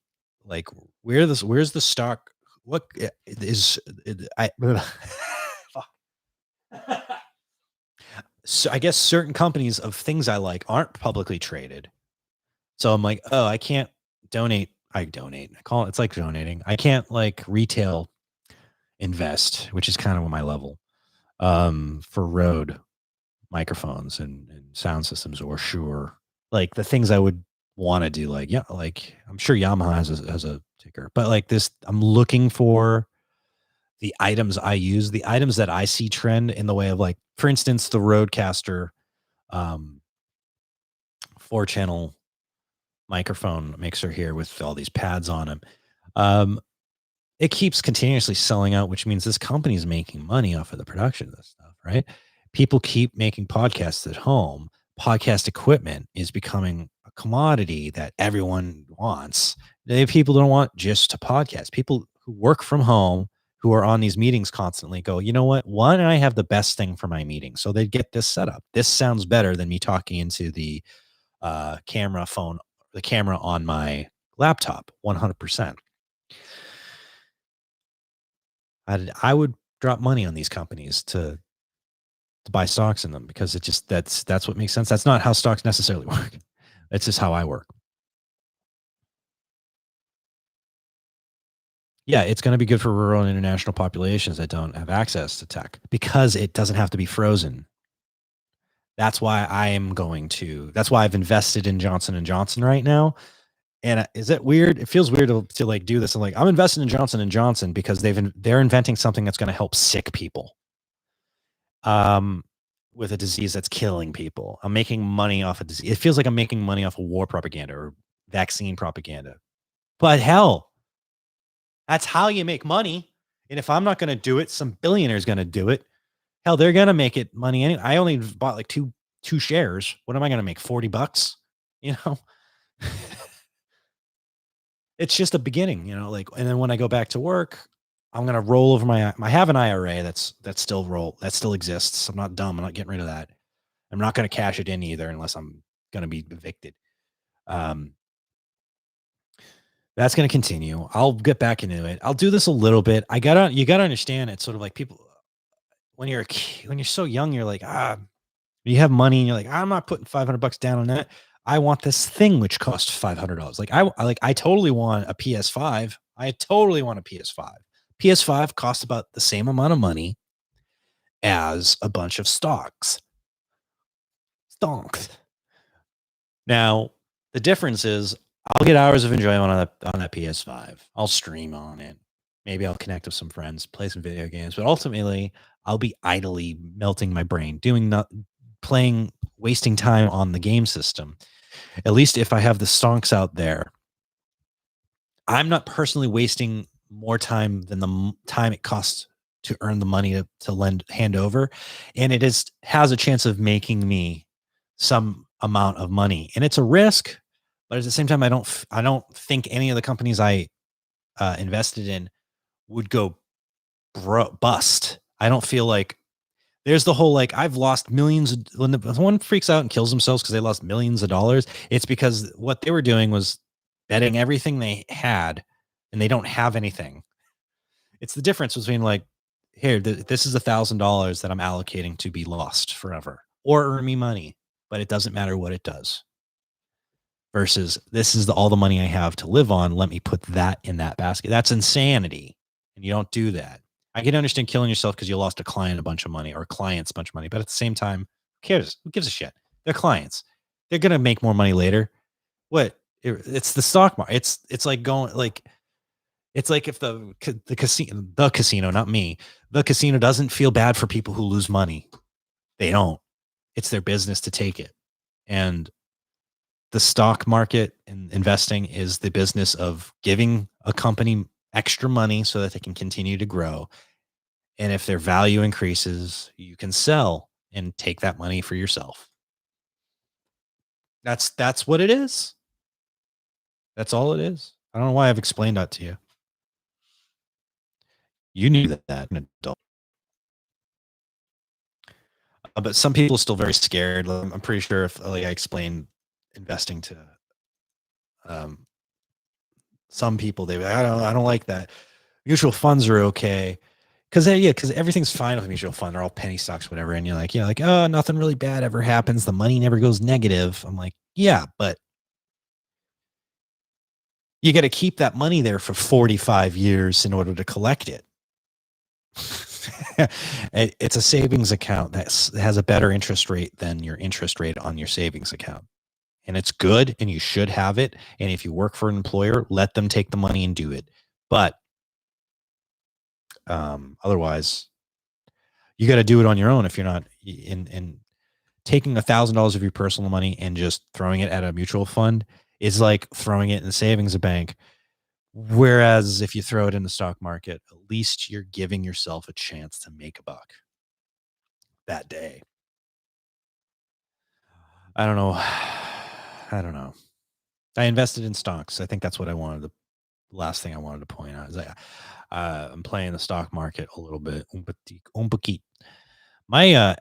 where's the stock? What is I? So I guess certain companies of things I like aren't publicly traded. So I'm like, oh, I can't donate. I donate. I call it. It's like donating. I can't like retail invest, which is kind of my level, for Rode microphones and sound systems, or Shure, like the things I would want to do. Like, yeah, like I'm sure Yamaha has a ticker, but like this, I'm looking for the items I use, the items that I see trend in the way of, like, for instance, the Rodecaster 4-channel microphone mixer here with all these pads on them. It keeps continuously selling out, which means this company is making money off of the production of this stuff, right? People keep making podcasts at home. Podcast equipment is becoming a commodity that everyone wants. People don't want just to podcast. People who work from home, who are on these meetings constantly, go, you know what? Why don't I have the best thing for my meeting? So they get this set up. This sounds better than me talking into the camera on my laptop. 100%. I would drop money on these companies to buy stocks in them, because that's what makes sense. That's not how stocks necessarily work. That's just how I work. Yeah, it's going to be good for rural and international populations that don't have access to tech, because it doesn't have to be frozen. That's why that's why I've invested in Johnson & Johnson right now. And is it weird? It feels weird to like do this. I'm like, I'm investing in Johnson & Johnson because they're inventing something that's going to help sick people with a disease that's killing people. I'm making money off of disease. It feels like I'm making money off of war propaganda or vaccine propaganda. But hell, that's how you make money. And if I'm not going to do it, some billionaire's going to do it. Hell, they're going to make it money anyway. I only bought like two shares. What am I going to make? $40? You know? It's just a beginning, like, and then when I go back to work, I'm going to roll over I have an IRA that still exists. I'm not dumb. I'm not getting rid of that. I'm not going to cash it in either, unless I'm going to be evicted. That's going to continue. I'll get back into it. I'll do this a little bit. You got to understand, it's sort of like people, when you're so young, you're like, you have money and you're like, I'm not putting $500 down on that. I want this thing which costs $500. I totally want a PS5. I totally want a PS5. PS5 costs about the same amount of money as a bunch of stocks. Now, the difference is I'll get hours of enjoyment on that PS5. I'll stream on it. Maybe I'll connect with some friends, play some video games, but ultimately I'll be idly melting my brain, playing, wasting time on the game system. At least if I have the stonks out there, I'm not personally wasting more time than the time it costs to earn the money to hand over, and it has a chance of making me some amount of money, and it's a risk. But at the same time, I don't think any of the companies I invested in would go bust. I don't feel like there's the whole like I've lost millions. When one freaks out and kills themselves because they lost millions of dollars, it's because what they were doing was betting everything they had, and they don't have anything. It's the difference between like, here, this is $1,000 that I'm allocating to be lost forever, or earn me money, but it doesn't matter what it does. Versus this is all the money I have to live on. Let me put that in that basket. That's insanity. And you don't do that. I can understand killing yourself because you lost a client a bunch of money or clients a bunch of money. But at the same time, who cares? Who gives a shit? They're clients. They're going to make more money later. What? It's the stock market. It's like going like, it's like if the casino, not me, the casino doesn't feel bad for people who lose money. They don't. It's their business to take it. And the stock market and investing is the business of giving a company extra money so that they can continue to grow. And if their value increases, you can sell and take that money for yourself. That's what it is. That's all it is. I don't know why I've explained that to you. You knew that an adult. But some people are still very scared. I'm pretty sure if I explained investing to some people, they I don't like that. Mutual funds are okay because everything's fine with a mutual fund. They're all penny stocks, whatever. And you're like, oh, nothing really bad ever happens. The money never goes negative. I'm like, yeah, but you got to keep that money there for 45 years in order to collect it. It's a savings account that has a better interest rate than your interest rate on your savings account. And it's good and you should have it. And if you work for an employer, let them take the money and do it. But otherwise, you got to do it on your own. If you're not in taking $1,000 of your personal money and just throwing it at a mutual fund is like throwing it in the savings bank. Whereas if you throw it in the stock market, at least you're giving yourself a chance to make a buck that day. I don't know. I invested in stocks. I think that's what I wanted. The last thing I wanted to point out is I'm playing the stock market a little bit. My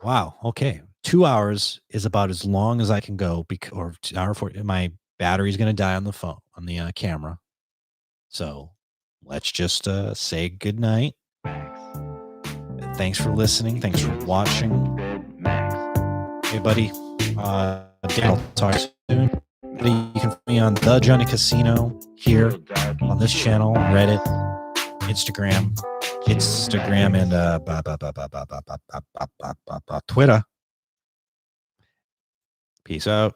wow. Okay. 2 hours is about as long as I can go or 2 hour 40. My battery's going to die on the phone, on the camera. So let's just say good night. Thanks for listening. Thanks for watching. Hey, buddy. Dan, I'll talk soon. You can find me on The Johnny Casino here on this channel, Reddit, Instagram, and Twitter. Peace out.